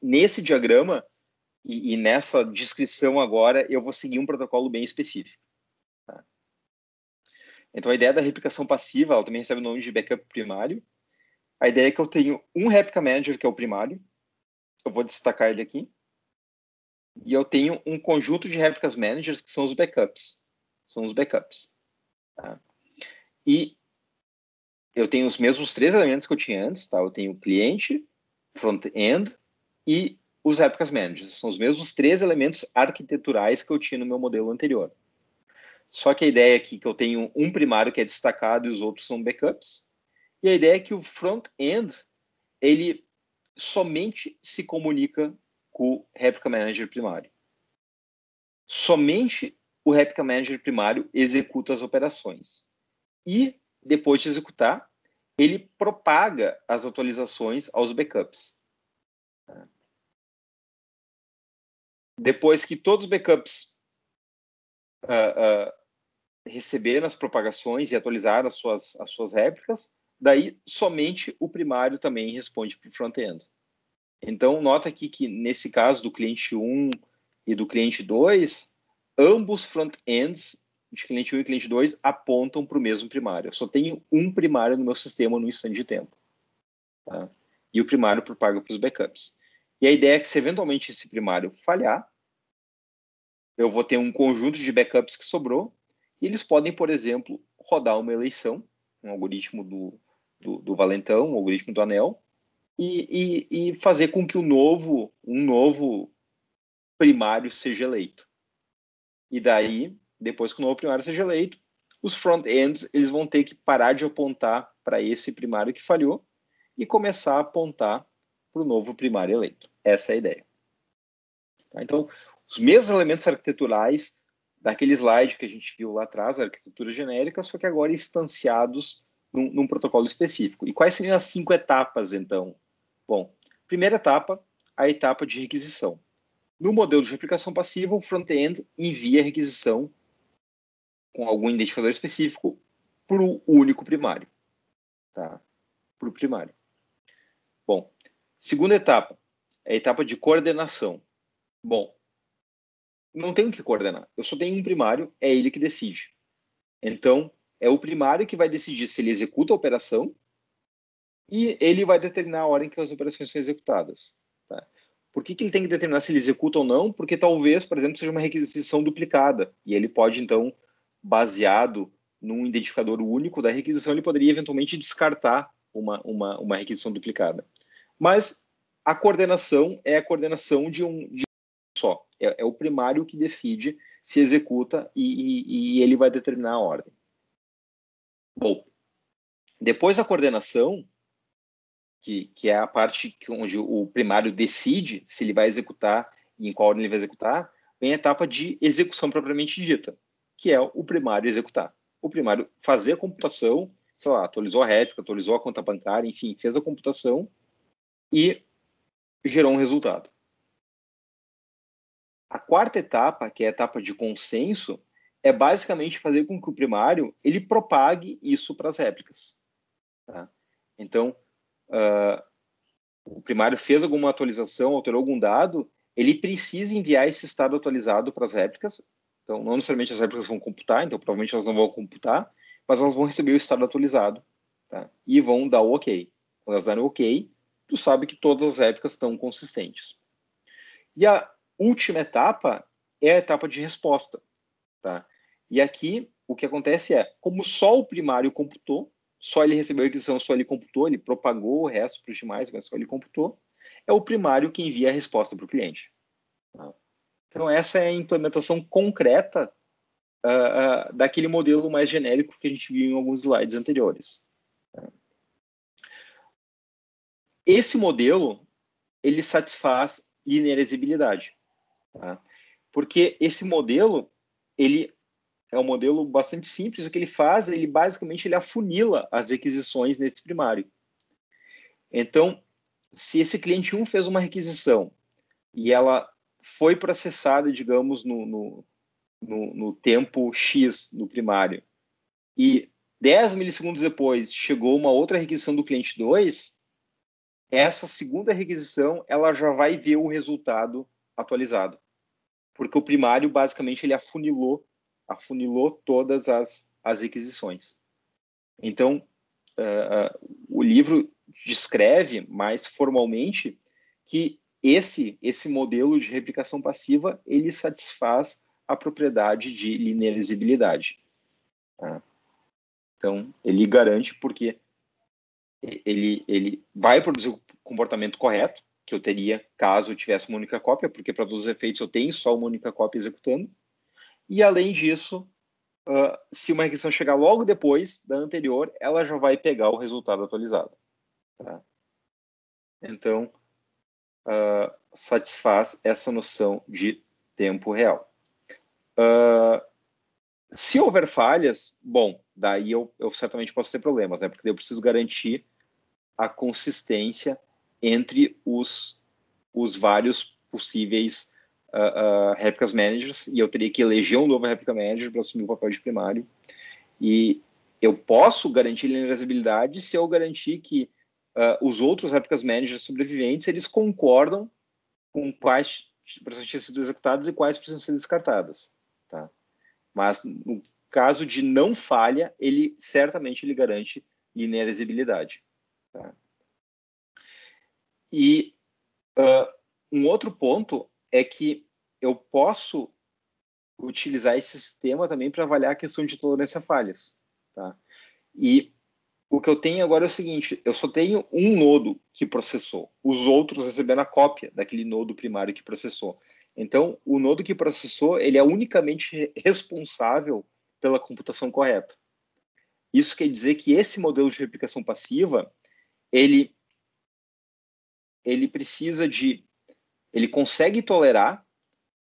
nesse diagrama e nessa descrição agora, eu vou seguir um protocolo bem específico. Tá? Então, a ideia da replicação passiva, ela também recebe o nome de backup primário. A ideia é que eu tenho um replica manager, que é o primário. Eu vou destacar ele aqui. E eu tenho um conjunto de replicas managers, que são os backups. São os backups. Tá? E eu tenho os mesmos 3 elementos que eu tinha antes, tá? Eu tenho o cliente, front-end e os réplicas managers. São os mesmos 3 elementos arquiteturais que eu tinha no meu modelo anterior. Só que a ideia aqui é que eu tenho um primário que é destacado e os outros são backups. E a ideia é que o front-end, ele somente se comunica com o Replica Manager primário. Somente o Replica Manager primário executa as operações. E, depois de executar, ele propaga as atualizações aos backups. Depois que todos os backups receberam as propagações e atualizaram as suas réplicas, daí somente o primário também responde para o front-end. Então, nota aqui que nesse caso do cliente 1 e do cliente 2, ambos front-ends de cliente 1 e cliente 2 apontam para o mesmo primário. Eu só tenho um primário no meu sistema no instante de tempo. Tá? E o primário propaga para os backups. E a ideia é que se eventualmente esse primário falhar, eu vou ter um conjunto de backups que sobrou, e eles podem, por exemplo, rodar uma eleição, um algoritmo do Valentão, um algoritmo do Anel, e fazer com que um novo primário seja eleito. E daí, depois que o novo primário seja eleito, os front-ends eles vão ter que parar de apontar para esse primário que falhou e começar a apontar para o novo primário eleito. Essa é a ideia. Tá? Então, os mesmos elementos arquiteturais daquele slide que a gente viu lá atrás, a arquitetura genérica, só que agora instanciados num protocolo específico. E quais seriam as 5 etapas, então? Bom, primeira etapa, a etapa de requisição. No modelo de replicação passiva, o front-end envia a requisição com algum identificador específico para o único primário. Tá? Para o primário. Bom, segunda etapa, é a etapa de coordenação. Bom, não tenho que coordenar. Eu só tenho um primário, é ele que decide. Então, é o primário que vai decidir se ele executa a operação e ele vai determinar a hora em que as operações são executadas. Tá? Por que ele tem que determinar se ele executa ou não? Porque talvez, por exemplo, seja uma requisição duplicada. E ele pode, então, baseado num identificador único da requisição, ele poderia eventualmente descartar uma requisição duplicada. Mas a coordenação é a coordenação de um só. É o primário que decide se executa e ele vai determinar a ordem. Bom, depois da coordenação, que é a parte onde o primário decide se ele vai executar e em qual ordem ele vai executar, vem a etapa de execução propriamente dita, que é o primário executar. O primário fazer a computação, sei lá, atualizou a réplica, atualizou a conta bancária, enfim, fez a computação e gerou um resultado. A quarta etapa, que é a etapa de consenso, é basicamente fazer com que o primário ele propague isso para as réplicas. Tá? Então, o primário fez alguma atualização, alterou algum dado, ele precisa enviar esse estado atualizado para as réplicas. Então, não necessariamente as réplicas vão computar, então provavelmente elas não vão computar, mas elas vão receber o estado atualizado, tá? E vão dar o OK. Quando elas darem o OK, tu sabe que todas as réplicas estão consistentes. E a última etapa é a etapa de resposta, tá? E aqui, o que acontece é, como só o primário computou, só ele recebeu a requisição, só ele computou, ele propagou o resto para os demais, mas só ele computou, é o primário que envia a resposta para o cliente. Tá? Então, essa é a implementação concreta daquele modelo mais genérico que a gente viu em alguns slides anteriores. Tá? Esse modelo, ele satisfaz linearizibilidade. Tá? Porque esse modelo, ele é um modelo bastante simples. O que ele faz, ele basicamente afunila as requisições nesse primário. Então, se esse cliente 1 fez uma requisição e ela foi processada, digamos, no tempo X no primário, e 10 milissegundos depois chegou uma outra requisição do cliente 2, essa segunda requisição ela já vai ver o resultado atualizado. Porque o primário, basicamente, ele afunilou todas as requisições. Então, o livro descreve mais formalmente que esse modelo de replicação passiva ele satisfaz a propriedade de linearizibilidade. Tá? Então, ele garante porque ele vai produzir o comportamento correto, que eu teria caso eu tivesse uma única cópia, porque para todos os efeitos eu tenho só uma única cópia executando. E, além disso, se uma requisição chegar logo depois da anterior, ela já vai pegar o resultado atualizado. Tá? Então, satisfaz essa noção de tempo real. Se houver falhas, bom, daí eu certamente posso ter problemas, né? Porque eu preciso garantir a consistência entre os vários possíveis réplicas managers, e eu teria que eleger um novo réplica manager para assumir o papel de primário. E eu posso garantir linearizabilidade se eu garantir que os outros réplicas managers sobreviventes, eles concordam com quais precisam ser executadas e quais precisam ser descartadas. Tá? Mas, no caso de não falha, ele certamente garante linearizabilidade. Tá? E um outro ponto é que eu posso utilizar esse sistema também para avaliar a questão de tolerância a falhas. Tá? E o que eu tenho agora é o seguinte, eu só tenho um nodo que processou, os outros recebendo a cópia daquele nodo primário que processou. Então, o nodo que processou, ele é unicamente responsável pela computação correta. Isso quer dizer que esse modelo de replicação passiva, ele precisa de... Ele consegue tolerar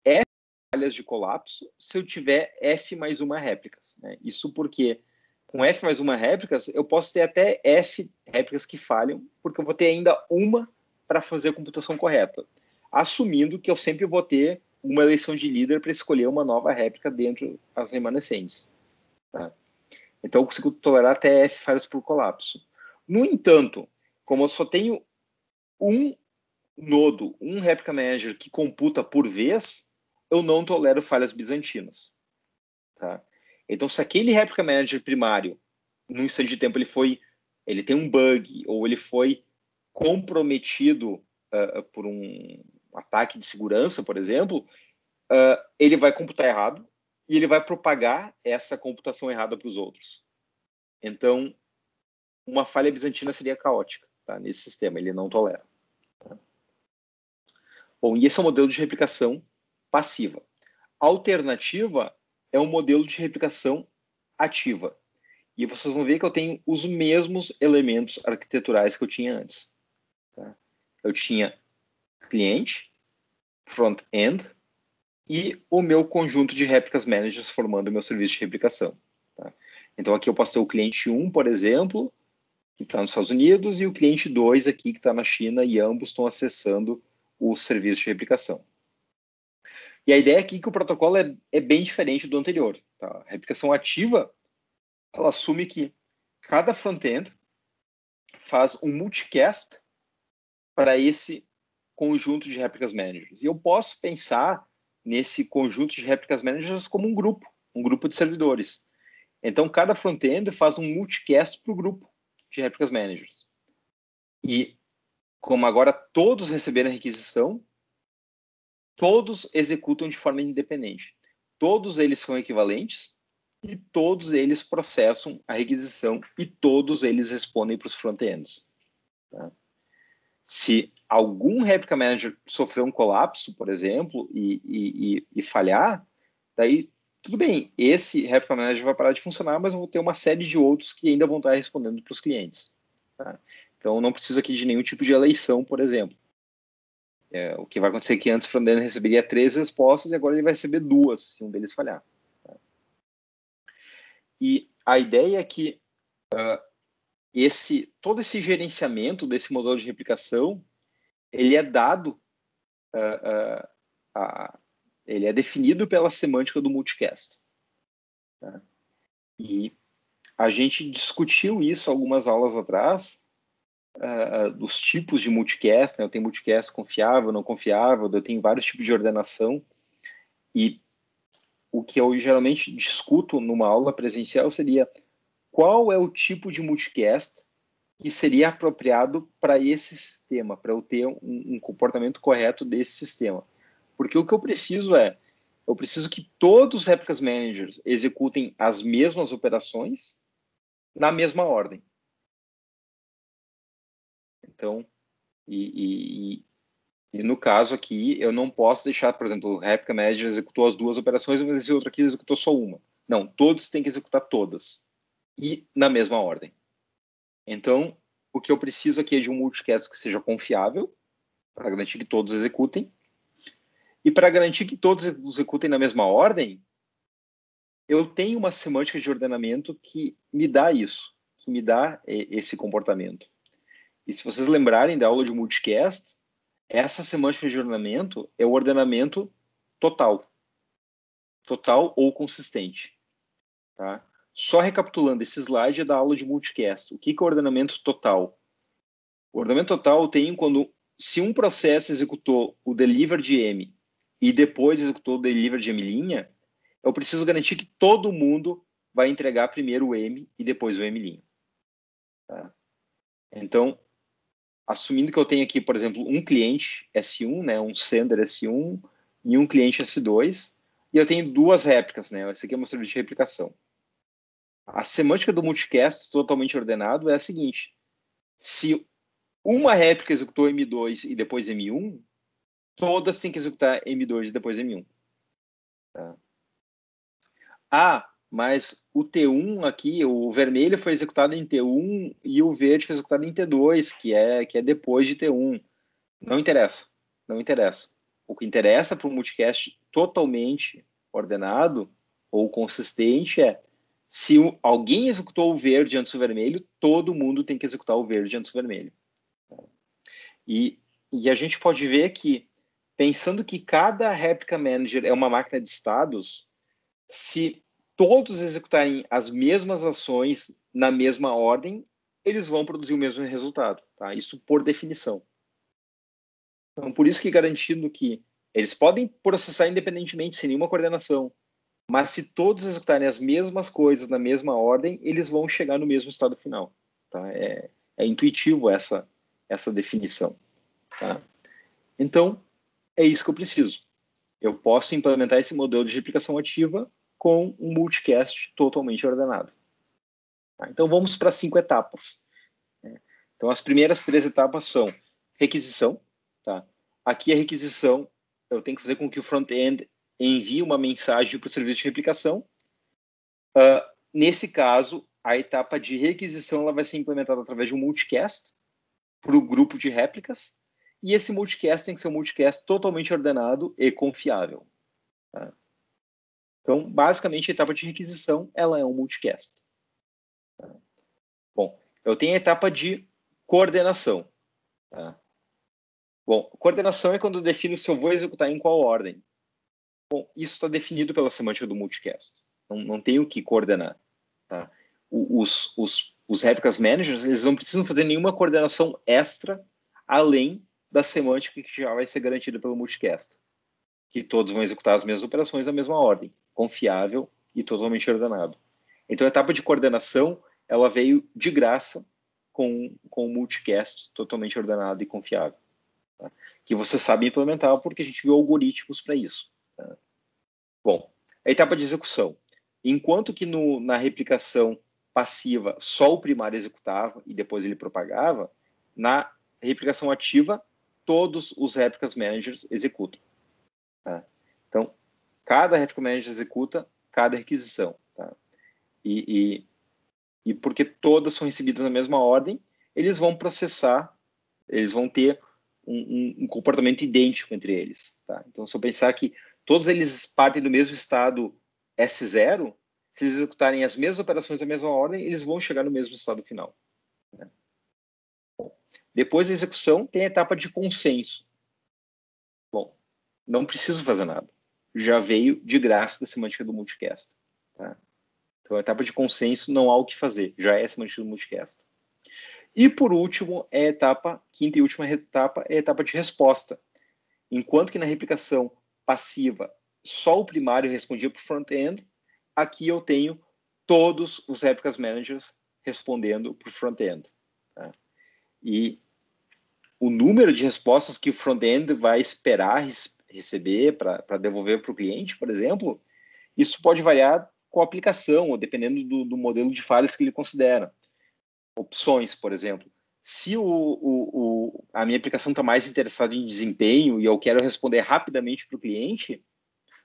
F falhas de colapso se eu tiver F mais uma réplicas. Né? Isso porque com F mais uma réplicas, eu posso ter até F réplicas que falham, porque eu vou ter ainda uma para fazer a computação correta, assumindo que eu sempre vou ter uma eleição de líder para escolher uma nova réplica dentro das remanescentes. Tá? Então, eu consigo tolerar até F falhas por colapso. No entanto, como eu só tenho um nodo, um réplica manager que computa por vez, eu não tolero falhas bizantinas. Tá? Então, se aquele réplica manager primário, num instante de tempo, ele tem um bug, ou ele foi comprometido por um ataque de segurança, por exemplo, ele vai computar errado e ele vai propagar essa computação errada para os outros. Então, uma falha bizantina seria caótica, tá? Nesse sistema, ele não tolera. Tá? Bom, e esse é o modelo de replicação passiva. A alternativa é um modelo de replicação ativa. E vocês vão ver que eu tenho os mesmos elementos arquiteturais que eu tinha antes. Tá? Eu tinha cliente, front-end e o meu conjunto de réplicas managers formando o meu serviço de replicação. Tá? Então, aqui eu posso ter o cliente 1, por exemplo, que está nos Estados Unidos, e o cliente 2 aqui, que está na China, e ambos estão acessando o serviço de replicação. E a ideia aqui é que o protocolo é bem diferente do anterior. Tá? A replicação ativa, ela assume que cada front-end faz um multicast para esse conjunto de réplicas managers. E eu posso pensar nesse conjunto de réplicas managers como um grupo de servidores. Então, cada front-end faz um multicast para o grupo de réplicas managers. E, como agora todos receberam a requisição, todos executam de forma independente. Todos eles são equivalentes e todos eles processam a requisição e todos eles respondem para os front-ends. Tá? Se algum réplica manager sofrer um colapso, por exemplo, e falhar, daí tudo bem, esse réplica manager vai parar de funcionar, mas eu vou ter uma série de outros que ainda vão estar respondendo para os clientes. Tá? Então, não preciso aqui de nenhum tipo de eleição, por exemplo. O que vai acontecer é que antes o front-end receberia 3 respostas e agora ele vai receber 2, se um deles falhar. Tá? E a ideia é que todo esse gerenciamento desse modelo de replicação, ele é dado, ele é definido pela semântica do multicast. Tá? E a gente discutiu isso algumas aulas atrás, dos tipos de multicast, né? Eu tenho multicast confiável, não confiável, eu tenho vários tipos de ordenação, e o que eu geralmente discuto numa aula presencial seria qual é o tipo de multicast que seria apropriado para esse sistema, para eu ter um comportamento correto desse sistema. Porque o que eu preciso que todos os réplicas managers executem as mesmas operações na mesma ordem. Então, e no caso aqui, eu não posso deixar, por exemplo, o Replica Manager executou as 2 operações, mas esse outro aqui executou só uma. Não, todos têm que executar todas. E na mesma ordem. Então, o que eu preciso aqui é de um multicast que seja confiável, para garantir que todos executem. E para garantir que todos executem na mesma ordem, eu tenho uma semântica de ordenamento que me dá isso, que me dá esse comportamento. E se vocês lembrarem da aula de multicast, essa semântica de ordenamento é o ordenamento total. Total ou consistente. Tá? Só recapitulando, esse slide é da aula de multicast. O que é o ordenamento total? O ordenamento total tem quando, se um processo executou o deliver de M e depois executou o deliver de M', eu preciso garantir que todo mundo vai entregar primeiro o M e depois o M'. Tá? Então, assumindo que eu tenho aqui, por exemplo, um cliente S1, né, um sender S1 e um cliente S2, e eu tenho 2 réplicas, né? Esse aqui é um serviço de replicação. A semântica do multicast totalmente ordenado é a seguinte: se uma réplica executou M2 e depois M1, todas têm que executar M2 e depois M1. Tá? Ah, mas o T1 aqui, o vermelho foi executado em T1 e o verde foi executado em T2, que é depois de T1. Não interessa. Não interessa. O que interessa para o multicast totalmente ordenado ou consistente é se alguém executou o verde antes do vermelho, todo mundo tem que executar o verde antes do vermelho. E a gente pode ver que, pensando que cada Replica Manager é uma máquina de estados, se todos executarem as mesmas ações na mesma ordem, eles vão produzir o mesmo resultado. Tá? Isso por definição. Então, por isso que garantindo que eles podem processar independentemente, sem nenhuma coordenação, mas se todos executarem as mesmas coisas na mesma ordem, eles vão chegar no mesmo estado final. Tá? É intuitivo essa definição. Tá? Então, é isso que eu preciso. Eu posso implementar esse modelo de replicação ativa com um multicast totalmente ordenado. Tá? Então, vamos para 5 etapas. Então, as primeiras 3 etapas são requisição. Tá? Aqui a requisição, eu tenho que fazer com que o front-end envie uma mensagem para o serviço de replicação. Nesse caso, a etapa de requisição ela vai ser implementada através de um multicast para o grupo de réplicas, e esse multicast tem que ser um multicast totalmente ordenado e confiável. Tá? Então, basicamente, a etapa de requisição ela é um multicast. Tá? Bom, eu tenho a etapa de coordenação. Tá? Bom, coordenação é quando eu defino se eu vou executar em qual ordem. Bom, isso está definido pela semântica do multicast. Não tem o que coordenar. Tá? Os réplicas managers eles não precisam fazer nenhuma coordenação extra além da semântica que já vai ser garantida pelo multicast. Que todos vão executar as mesmas operações na mesma ordem, confiável e totalmente ordenado. Então, a etapa de coordenação ela veio de graça com o multicast totalmente ordenado e confiável. Tá? Que você sabe implementar porque a gente viu algoritmos para isso. Tá? Bom, a etapa de execução. Enquanto que na replicação passiva só o primário executava e depois ele propagava, na replicação ativa todos os réplicas managers executam. Tá? Então, cada replica manager executa cada requisição. Tá? E porque todas são recebidas na mesma ordem, eles vão processar, eles vão ter um comportamento idêntico entre eles. Tá? Então, se eu pensar que todos eles partem do mesmo estado S0, se eles executarem as mesmas operações na mesma ordem, eles vão chegar no mesmo estado final. Né? Bom, depois da execução, tem a etapa de consenso. Bom, não preciso fazer nada. Já veio de graça da semântica do multicast. Tá? Então, a etapa de consenso não há o que fazer. Já é a semântica do multicast. E, por último, é a etapa, quinta e última etapa, é a etapa de resposta. Enquanto que na replicação passiva, só o primário respondia para o front-end, aqui eu tenho todos os réplicas managers respondendo para o front-end. Tá? E o número de respostas que o front-end vai esperar receber para devolver para o cliente, por exemplo, isso pode variar com a aplicação, ou dependendo do modelo de falhas que ele considera. Opções, por exemplo. Se a minha aplicação está mais interessada em desempenho e eu quero responder rapidamente para o cliente,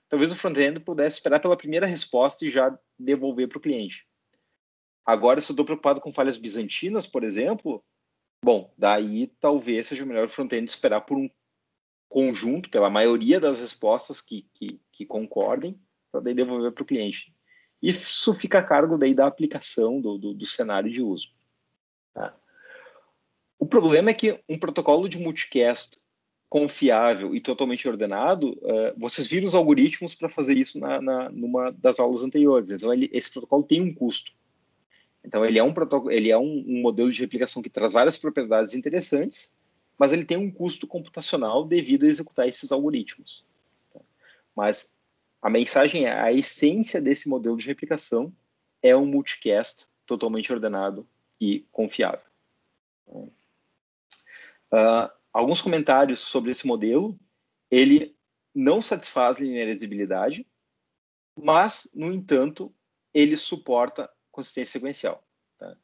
talvez o front-end pudesse esperar pela primeira resposta e já devolver para o cliente. Agora, se eu estou preocupado com falhas bizantinas, por exemplo, bom, daí talvez seja melhor o front-end esperar por um conjunto, pela maioria das respostas que concordem, para daí devolver para o cliente. Isso fica a cargo daí da aplicação do cenário de uso. Tá? O problema é que um protocolo de multicast confiável e totalmente ordenado, vocês viram os algoritmos para fazer isso numa das aulas anteriores. Então, esse protocolo tem um custo. Então, ele é um modelo de replicação que traz várias propriedades interessantes, mas ele tem um custo computacional devido a executar esses algoritmos. Mas a mensagem é, a essência desse modelo de replicação é um multicast totalmente ordenado e confiável. Alguns comentários sobre esse modelo: ele não satisfaz linearizibilidade, mas, no entanto, ele suporta consistência sequencial. Tá?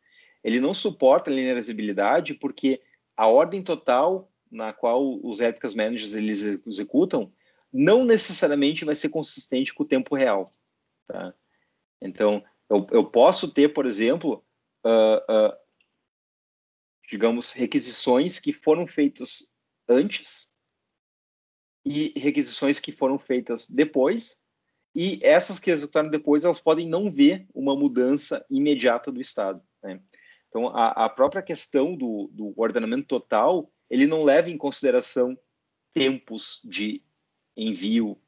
Ele não suporta linearizibilidade porque a ordem total na qual os Replicas Managers eles executam não necessariamente vai ser consistente com o tempo real. Tá? Então, eu posso ter, por exemplo, digamos, requisições que foram feitas antes e requisições que foram feitas depois, e essas que executaram depois, elas podem não ver uma mudança imediata do estado. Né? Então, a própria questão do ordenamento total, ele não leva em consideração tempos de envio,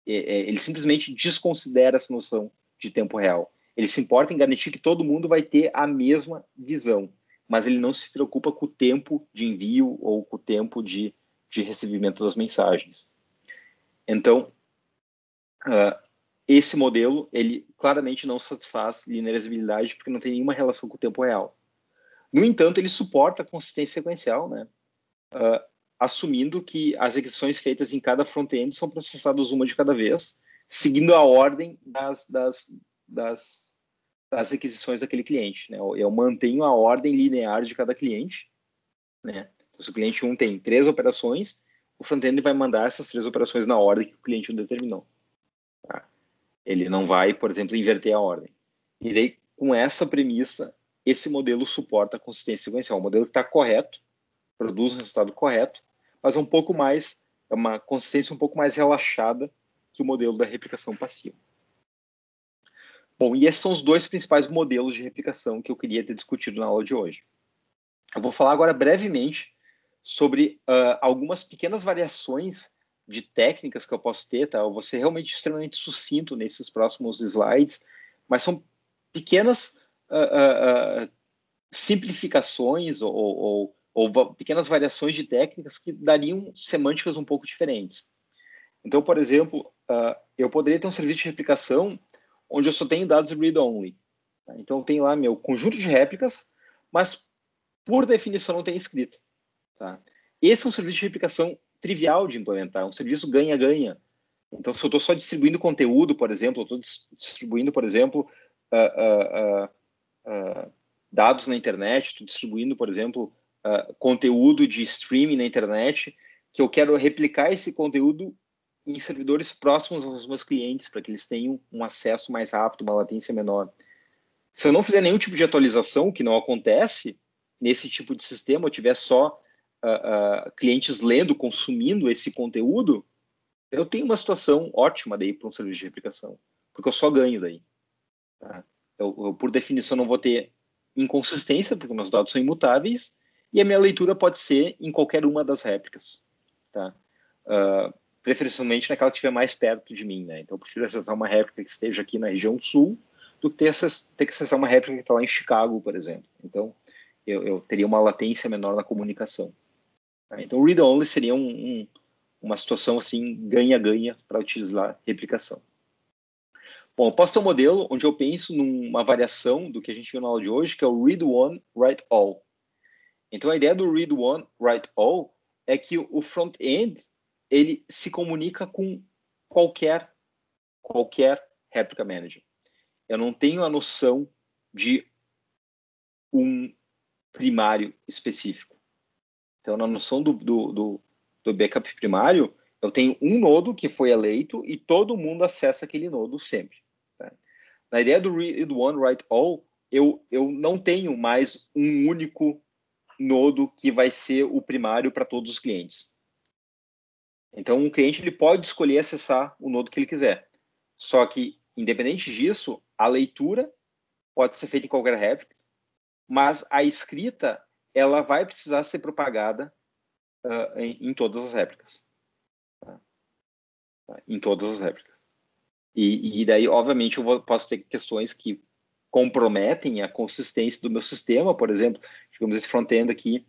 ele simplesmente desconsidera essa noção de tempo real. Ele se importa em garantir que todo mundo vai ter a mesma visão, mas ele não se preocupa com o tempo de envio ou com o tempo de recebimento das mensagens. Então, esse modelo, ele claramente não satisfaz linearizibilidade porque não tem nenhuma relação com o tempo real. No entanto, ele suporta a consistência sequencial, né? Assumindo que as requisições feitas em cada front-end são processadas uma de cada vez, seguindo a ordem das requisições daquele cliente. Né? Eu mantenho a ordem linear de cada cliente. Né? Então, se o cliente 1 tem 3 operações, o front-end vai mandar essas 3 operações na ordem que o cliente 1 determinou. Tá? Ele não vai, por exemplo, inverter a ordem. E daí, com essa premissa, esse modelo suporta a consistência sequencial. O modelo que está correto, produz um resultado correto, mas é uma consistência um pouco mais relaxada que o modelo da replicação passiva. Bom, e esses são os 2 principais modelos de replicação que eu queria ter discutido na aula de hoje. Eu vou falar agora brevemente sobre algumas pequenas variações de técnicas que eu posso ter, tá? Eu vou ser realmente extremamente sucinto nesses próximos slides, mas são pequenas simplificações ou pequenas variações de técnicas que dariam semânticas um pouco diferentes. Então, por exemplo, eu poderia ter um serviço de replicação onde eu só tenho dados read-only. Tá? Então, eu tenho lá meu conjunto de réplicas, mas, por definição, não tem escrita. Tá? Esse é um serviço de replicação trivial de implementar, um serviço ganha-ganha. Então, se eu estou só distribuindo conteúdo, por exemplo, eu estou distribuindo, por exemplo, dados na internet, estou distribuindo, por exemplo, conteúdo de streaming na internet, que eu quero replicar esse conteúdo em servidores próximos aos meus clientes, para que eles tenham um acesso mais rápido, uma latência menor. Se eu não fizer nenhum tipo de atualização, o que não acontece nesse tipo de sistema, eu tiver só clientes lendo, consumindo esse conteúdo, eu tenho uma situação ótima daí para um serviço de replicação, porque eu só ganho daí. Tá? Eu, por definição, não vou ter inconsistência, porque meus dados são imutáveis, e a minha leitura pode ser em qualquer uma das réplicas. Tá? Preferencialmente naquela que estiver mais perto de mim. Né? Então, eu prefiro acessar uma réplica que esteja aqui na região sul do que ter que acessar uma réplica que está lá em Chicago, por exemplo. Então, eu teria uma latência menor na comunicação. Tá? Então, read-only seria uma situação assim, ganha-ganha para utilizar replicação. Bom, eu posso ter um modelo onde eu penso numa variação do que a gente viu na aula de hoje, que é o read one, write all. Então, a ideia do read one, write all é que o front-end ele se comunica com qualquer réplica manager. Eu não tenho a noção de um primário específico. Então, na noção do backup primário, eu tenho um nodo que foi eleito e todo mundo acessa aquele nodo sempre. Tá? Na ideia do read one, write all, eu não tenho mais um único nodo que vai ser o primário para todos os clientes. Então, um cliente ele pode escolher acessar o nodo que ele quiser. Só que, independente disso, a leitura pode ser feita em qualquer réplica, mas a escrita ela vai precisar ser propagada em todas as réplicas. Tá? Em todas as réplicas. E daí, obviamente, posso ter questões que comprometem a consistência do meu sistema. Por exemplo, digamos, esse front-end aqui,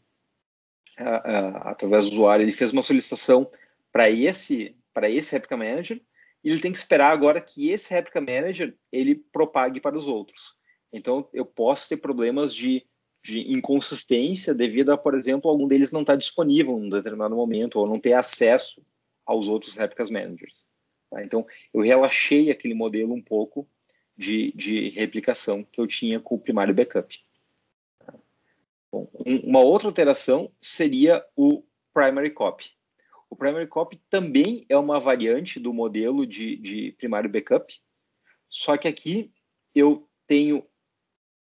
através do usuário, ele fez uma solicitação para esse Replica Manager, e ele tem que esperar agora que esse Replica Manager ele propague para os outros. Então, eu posso ter problemas de inconsistência devido a, por exemplo, algum deles não estar disponível em um determinado momento ou não ter acesso aos outros Replica Managers. Tá? Então, eu relaxei aquele modelo um pouco de replicação que eu tinha com o primário backup. Tá? Bom, uma outra alteração seria o primary copy. O primary copy também é uma variante do modelo de primário backup, só que aqui eu tenho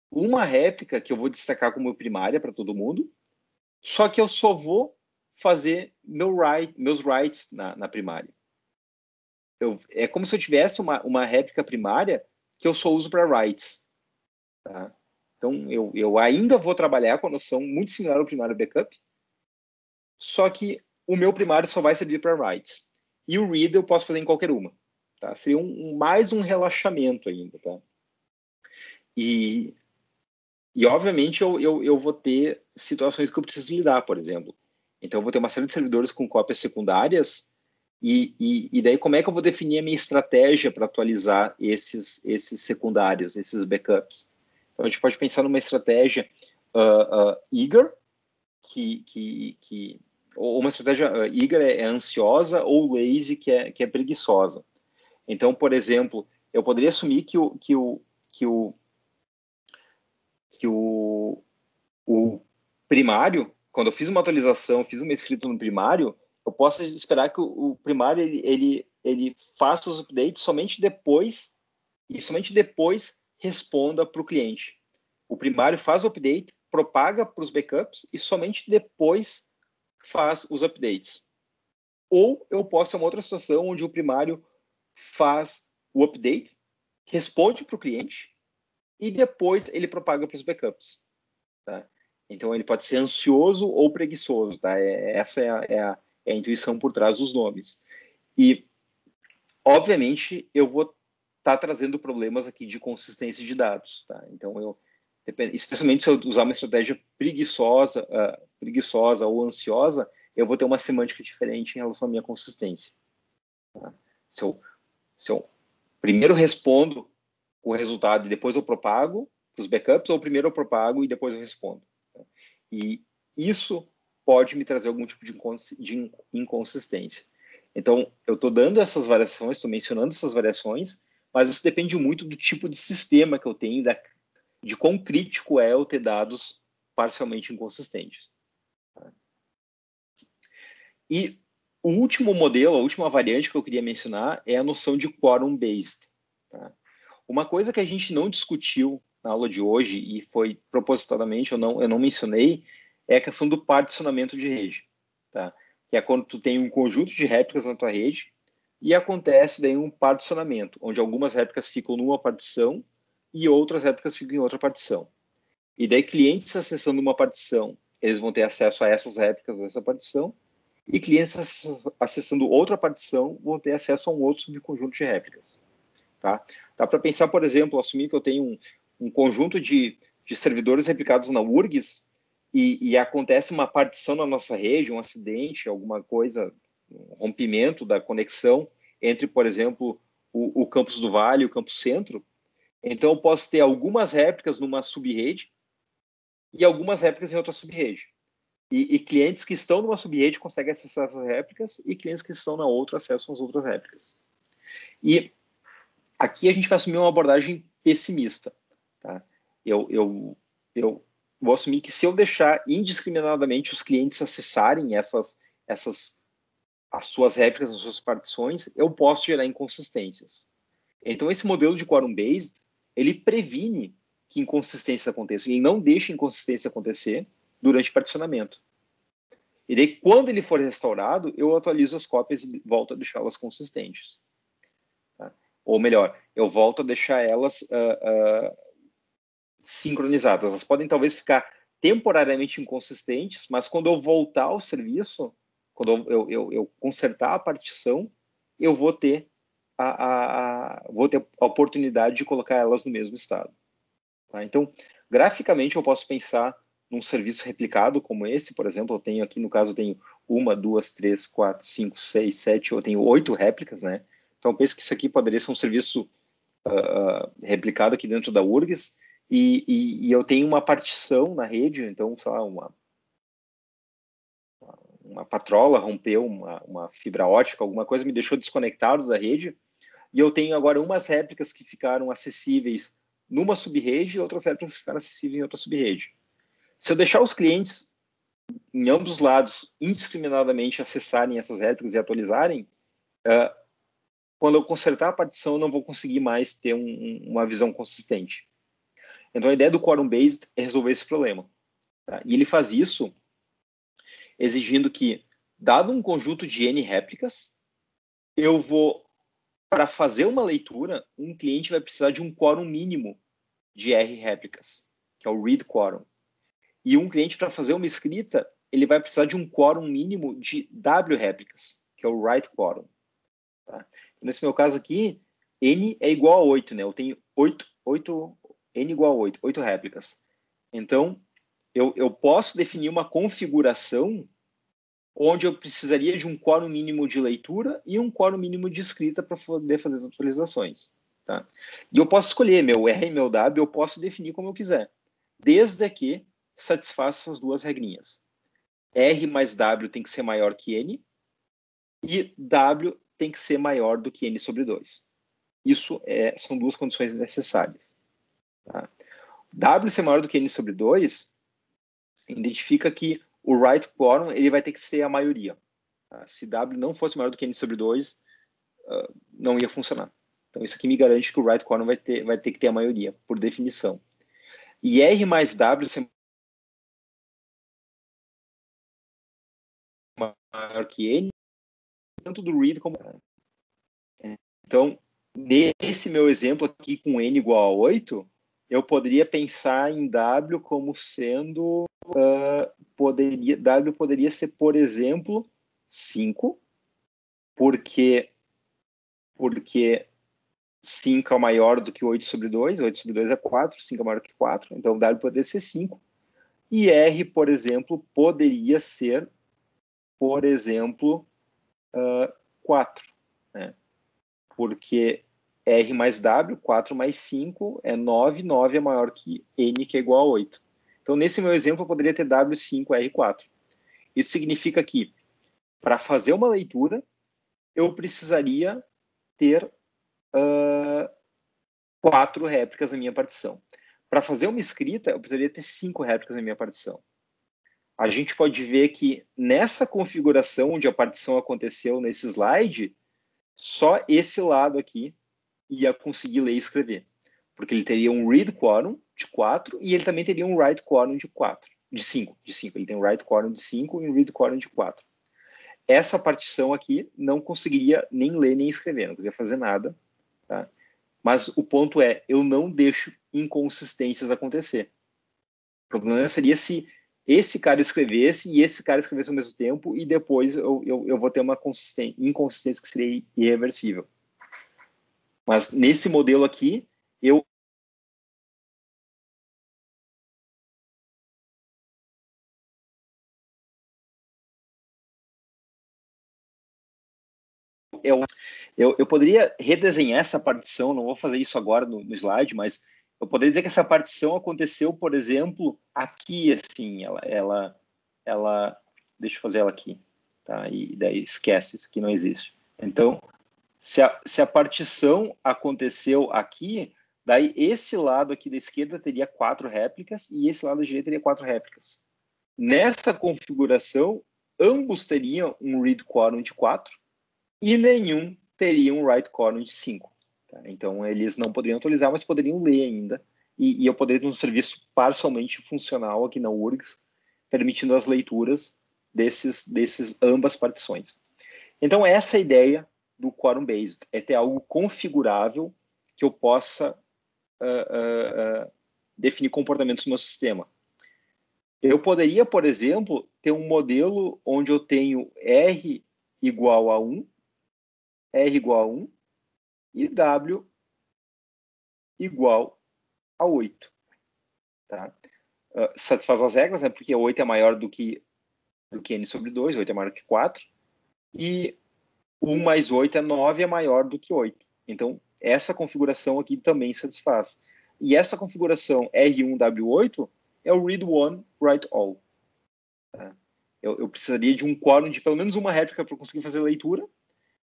uma réplica que eu vou destacar como primária para todo mundo, só que eu só vou fazer meus writes na primária. É como se eu tivesse uma réplica primária que eu só uso para writes. Tá? Então, eu ainda vou trabalhar com a noção muito similar ao primário backup, só que o meu primário só vai servir para writes. E o read eu posso fazer em qualquer uma. Tá? Seria mais um relaxamento ainda. Tá? E obviamente, eu vou ter situações que eu preciso lidar, por exemplo. Então, eu vou ter uma série de servidores com cópias secundárias e daí como é que eu vou definir a minha estratégia para atualizar esses secundários, esses backups? Então, a gente pode pensar numa estratégia eager, ou uma estratégia eager é ansiosa, ou lazy, que é preguiçosa. Então, por exemplo, eu poderia assumir que o primário, quando eu fiz uma atualização, fiz uma escrita no primário, eu posso esperar que o primário ele faça os updates somente depois responda para o cliente. O primário faz o update, propaga para os backups e somente depois faz os updates. Ou eu posso ter uma outra situação onde o primário faz o update, responde para o cliente e depois ele propaga para os backups. Tá? Então, ele pode ser ansioso ou preguiçoso. Tá? Essa é a intuição por trás dos nomes. E, obviamente, eu vou estar trazendo problemas aqui de consistência de dados. Tá? Então, especialmente se eu usar uma estratégia preguiçosa ou ansiosa, eu vou ter uma semântica diferente em relação à minha consistência. Tá? Se eu primeiro respondo o resultado e depois eu propago os backups, ou primeiro eu propago e depois eu respondo. E isso pode me trazer algum tipo de inconsistência. Então, eu estou dando essas variações, estou mencionando essas variações, mas isso depende muito do tipo de sistema que eu tenho, de quão crítico é eu ter dados parcialmente inconsistentes. E o último modelo, a última variante que eu queria mencionar é a noção de quorum-based. Tá? Uma coisa que a gente não discutiu na aula de hoje, e foi propositadamente, eu não mencionei, é a questão do particionamento de rede. Tá? Que é quando tu tem um conjunto de réplicas na tua rede e acontece daí um particionamento, onde algumas réplicas ficam numa partição e outras réplicas ficam em outra partição. E daí clientes acessando uma partição, eles vão ter acesso a essas réplicas dessa partição, e clientes acessando outra partição vão ter acesso a um outro subconjunto de réplicas. Tá? Dá para pensar, por exemplo, assumir que eu tenho um conjunto de servidores replicados na URGS e acontece uma partição na nossa rede, um acidente, alguma coisa, um rompimento da conexão entre, por exemplo, o campus do Vale e o campus Centro. Então, eu posso ter algumas réplicas numa subrede e algumas réplicas em outra subrede. E clientes que estão numa subrede conseguem acessar essas réplicas e clientes que estão na outra acessam as outras réplicas. E aqui a gente vai assumir uma abordagem pessimista. Tá? Eu vou assumir que se eu deixar indiscriminadamente os clientes acessarem as suas réplicas, as suas partições, eu posso gerar inconsistências. Então, esse modelo de quorum-based, ele previne que inconsistências aconteçam, e não deixa inconsistência acontecer durante o particionamento. E daí, quando ele for restaurado, eu atualizo as cópias e volto a deixá-las consistentes. Tá? Ou melhor, eu volto a deixar elas sincronizadas. Elas podem talvez ficar temporariamente inconsistentes, mas quando eu voltar ao serviço, quando eu consertar a partição, eu vou ter a oportunidade de colocar elas no mesmo estado. Tá? Então, graficamente, eu posso pensar num serviço replicado como esse, por exemplo, eu tenho aqui, no caso, eu tenho 1, 2, 3, 4, 5, 6, 7, eu tenho 8 réplicas, né? Então, eu penso que isso aqui poderia ser um serviço replicado aqui dentro da URGS, e eu tenho uma partição na rede, então, sei lá, uma patrola rompeu, uma fibra ótica, alguma coisa me deixou desconectado da rede, e eu tenho agora umas réplicas que ficaram acessíveis numa subrede e outras réplicas que ficaram acessíveis em outra subrede. Se eu deixar os clientes em ambos os lados indiscriminadamente acessarem essas réplicas e atualizarem, quando eu consertar a partição, eu não vou conseguir mais ter uma visão consistente. Então, a ideia do quorum-based é resolver esse problema. Tá? E ele faz isso exigindo que, dado um conjunto de N réplicas, eu vou, para fazer uma leitura, um cliente vai precisar de um quórum mínimo de R réplicas, que é o read quorum. E um cliente, para fazer uma escrita, ele vai precisar de um quórum mínimo de W réplicas, que é o write quorum. Tá? Nesse meu caso aqui, N é igual a 8, né? Eu tenho 8 N igual a 8 réplicas. Então, eu posso definir uma configuração onde eu precisaria de um quórum mínimo de leitura e um quórum mínimo de escrita para poder fazer as atualizações. Tá? E eu posso escolher meu R e meu W, eu posso definir como eu quiser, desde que satisfaça essas duas regrinhas. R mais W tem que ser maior que N e W tem que ser maior do que N sobre 2. Isso são duas condições necessárias. Tá? W ser maior do que N sobre 2 identifica que o write quorum ele vai ter que ser a maioria. Tá? Se W não fosse maior do que N sobre 2, não ia funcionar. Então, isso aqui me garante que o write quorum vai ter que ter a maioria, por definição. E R mais W ser maior que N, tanto do read como... Então, nesse meu exemplo aqui com N igual a 8, eu poderia pensar em W como sendo... W poderia ser, por exemplo, 5, porque 5 é maior do que 8 sobre 2, 8 sobre 2 é 4, 5 é maior que 4, então W poderia ser 5. E R, por exemplo, poderia ser, por exemplo, 4, né? Porque R mais W, 4 mais 5 é 9, 9 é maior que N, que é igual a 8. Então, nesse meu exemplo, eu poderia ter W5, R4. Isso significa que, para fazer uma leitura, eu precisaria ter 4 réplicas na minha partição. Para fazer uma escrita, eu precisaria ter 5 réplicas na minha partição. A gente pode ver que nessa configuração onde a partição aconteceu nesse slide, só esse lado aqui ia conseguir ler e escrever. Porque ele teria um read quorum de 4 e ele também teria um write quorum de 5. Ele tem um write quorum de 5 e um read quorum de 4. Essa partição aqui não conseguiria nem ler nem escrever, não poderia fazer nada. Tá? Mas o ponto é, eu não deixo inconsistências acontecer. O problema seria se esse cara escrevesse e esse cara escrevesse ao mesmo tempo e depois eu vou ter uma inconsistência que seria irreversível. Mas nesse modelo aqui, eu poderia redesenhar essa partição, não vou fazer isso agora no slide, mas eu poderia dizer que essa partição aconteceu, por exemplo, aqui, assim, ela deixa eu fazer ela aqui, tá? E daí esquece, isso aqui não existe. Então, se a partição aconteceu aqui, Daí, esse lado aqui da esquerda teria 4 réplicas e esse lado da direita teria 4 réplicas. Nessa configuração, ambos teriam um read quorum de 4 e nenhum teria um write quorum de 5. Tá? Então, eles não poderiam atualizar, mas poderiam ler ainda. E eu poderia ter um serviço parcialmente funcional aqui na URGS, permitindo as leituras desses ambas partições. Então, essa é a ideia do quorum based, é ter algo configurável que eu possa definir comportamentos no meu sistema. Eu poderia, por exemplo, ter um modelo onde eu tenho R igual a 1, R igual a 1 e W igual a 8. Tá? Satisfaz as regras, né? Porque 8 é maior do que N sobre 2, 8 é maior que 4, e 1 mais 8 é 9, é maior do que 8. Então, essa configuração aqui também satisfaz. E essa configuração R1W8 é o read one, write all. Tá? Eu precisaria de um quórum de pelo menos uma réplica para conseguir fazer a leitura,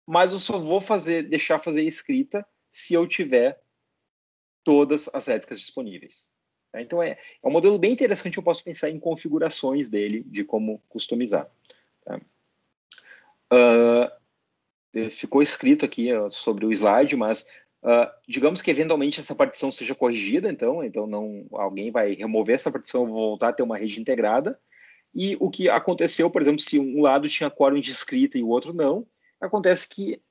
mas eu só vou deixar fazer a escrita se eu tiver todas as réplicas disponíveis. Tá? Então, é um modelo bem interessante, eu posso pensar em configurações dele, de como customizar. Tá? Ficou escrito aqui sobre o slide, mas digamos que eventualmente essa partição seja corrigida, então não, alguém vai remover essa partição e voltar a ter uma rede integrada. E o que aconteceu, por exemplo, se um lado tinha quórum de escrita e o outro não, acontece que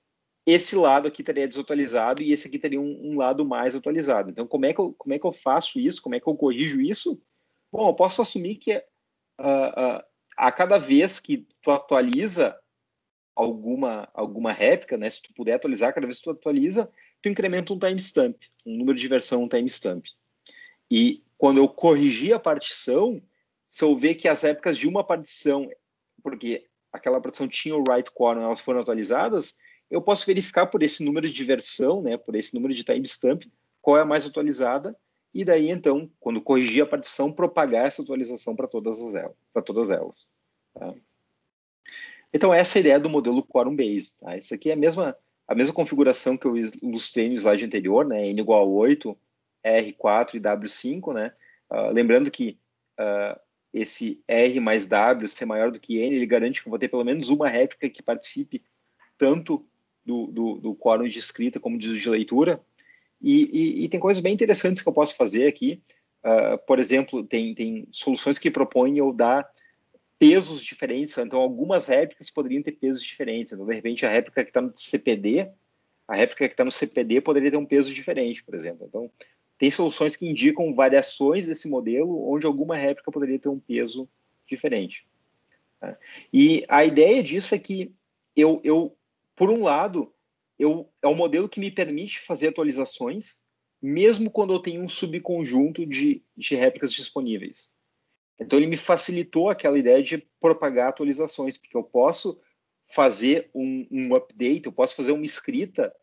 esse lado aqui estaria desatualizado e esse aqui teria um lado mais atualizado. Então, como é que eu faço isso? Como é que eu corrijo isso? Bom, eu posso assumir que a cada vez que tu atualiza alguma réplica, né? Se tu puder atualizar, cada vez que tu atualiza, tu incrementa um timestamp, um número de versão, um timestamp. E quando eu corrigir a partição, se eu ver que as réplicas de uma partição, porque aquela partição tinha o write quorum, elas foram atualizadas, eu posso verificar por esse número de versão, né? Por esse número de timestamp, qual é a mais atualizada, e daí, então, quando corrigir a partição, propagar essa atualização para todas elas. Tá? Então, essa é a ideia do modelo quorum-based. Tá? Isso aqui é a mesma configuração que eu ilustrei no slide anterior, né? N igual a 8, R4 e W5. Né? Lembrando que esse R mais W ser maior do que N, ele garante que eu vou ter pelo menos uma réplica que participe tanto do quórum de escrita como de leitura. E tem coisas bem interessantes que eu posso fazer aqui. Por exemplo, tem soluções que propõem eu dar pesos diferentes, então algumas réplicas poderiam ter pesos diferentes. Então, de repente, a réplica que está no CPD poderia ter um peso diferente, por exemplo. Então, tem soluções que indicam variações desse modelo, onde alguma réplica poderia ter um peso diferente. Tá? E a ideia disso é que por um lado, é um modelo que me permite fazer atualizações, mesmo quando eu tenho um subconjunto de réplicas disponíveis. Então, ele me facilitou aquela ideia de propagar atualizações, porque eu posso fazer um update, eu posso fazer uma escrita,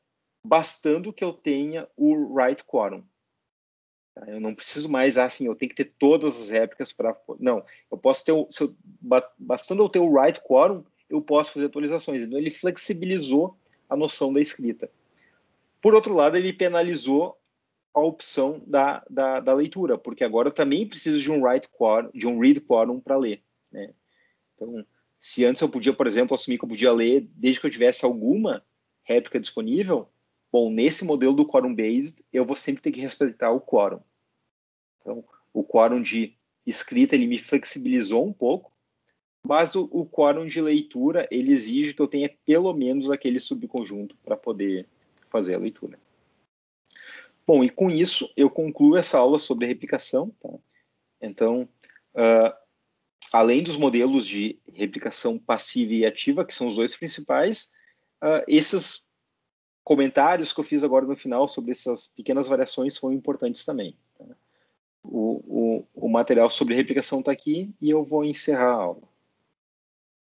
bastando que eu tenha o write quorum. Eu não preciso mais, assim, eu tenho que ter todas as réplicas para... Não, eu posso ter... bastando eu ter o write quorum, eu posso fazer atualizações. Então, ele flexibilizou a noção da escrita. Por outro lado, ele penalizou a opção da leitura, porque agora eu também preciso de um read quorum para ler. Né? Então, se antes eu podia, por exemplo, assumir que eu podia ler desde que eu tivesse alguma réplica disponível, bom, nesse modelo do quorum-based, eu vou sempre ter que respeitar o quórum. Então, o quórum de escrita, ele me flexibilizou um pouco, mas o quórum de leitura, ele exige que eu tenha pelo menos aquele subconjunto para poder fazer a leitura. Bom, e com isso eu concluo essa aula sobre replicação. Tá? Então, além dos modelos de replicação passiva e ativa, que são os dois principais, esses comentários que eu fiz agora no final sobre essas pequenas variações foram importantes também. Tá? O material sobre replicação está aqui e eu vou encerrar a aula.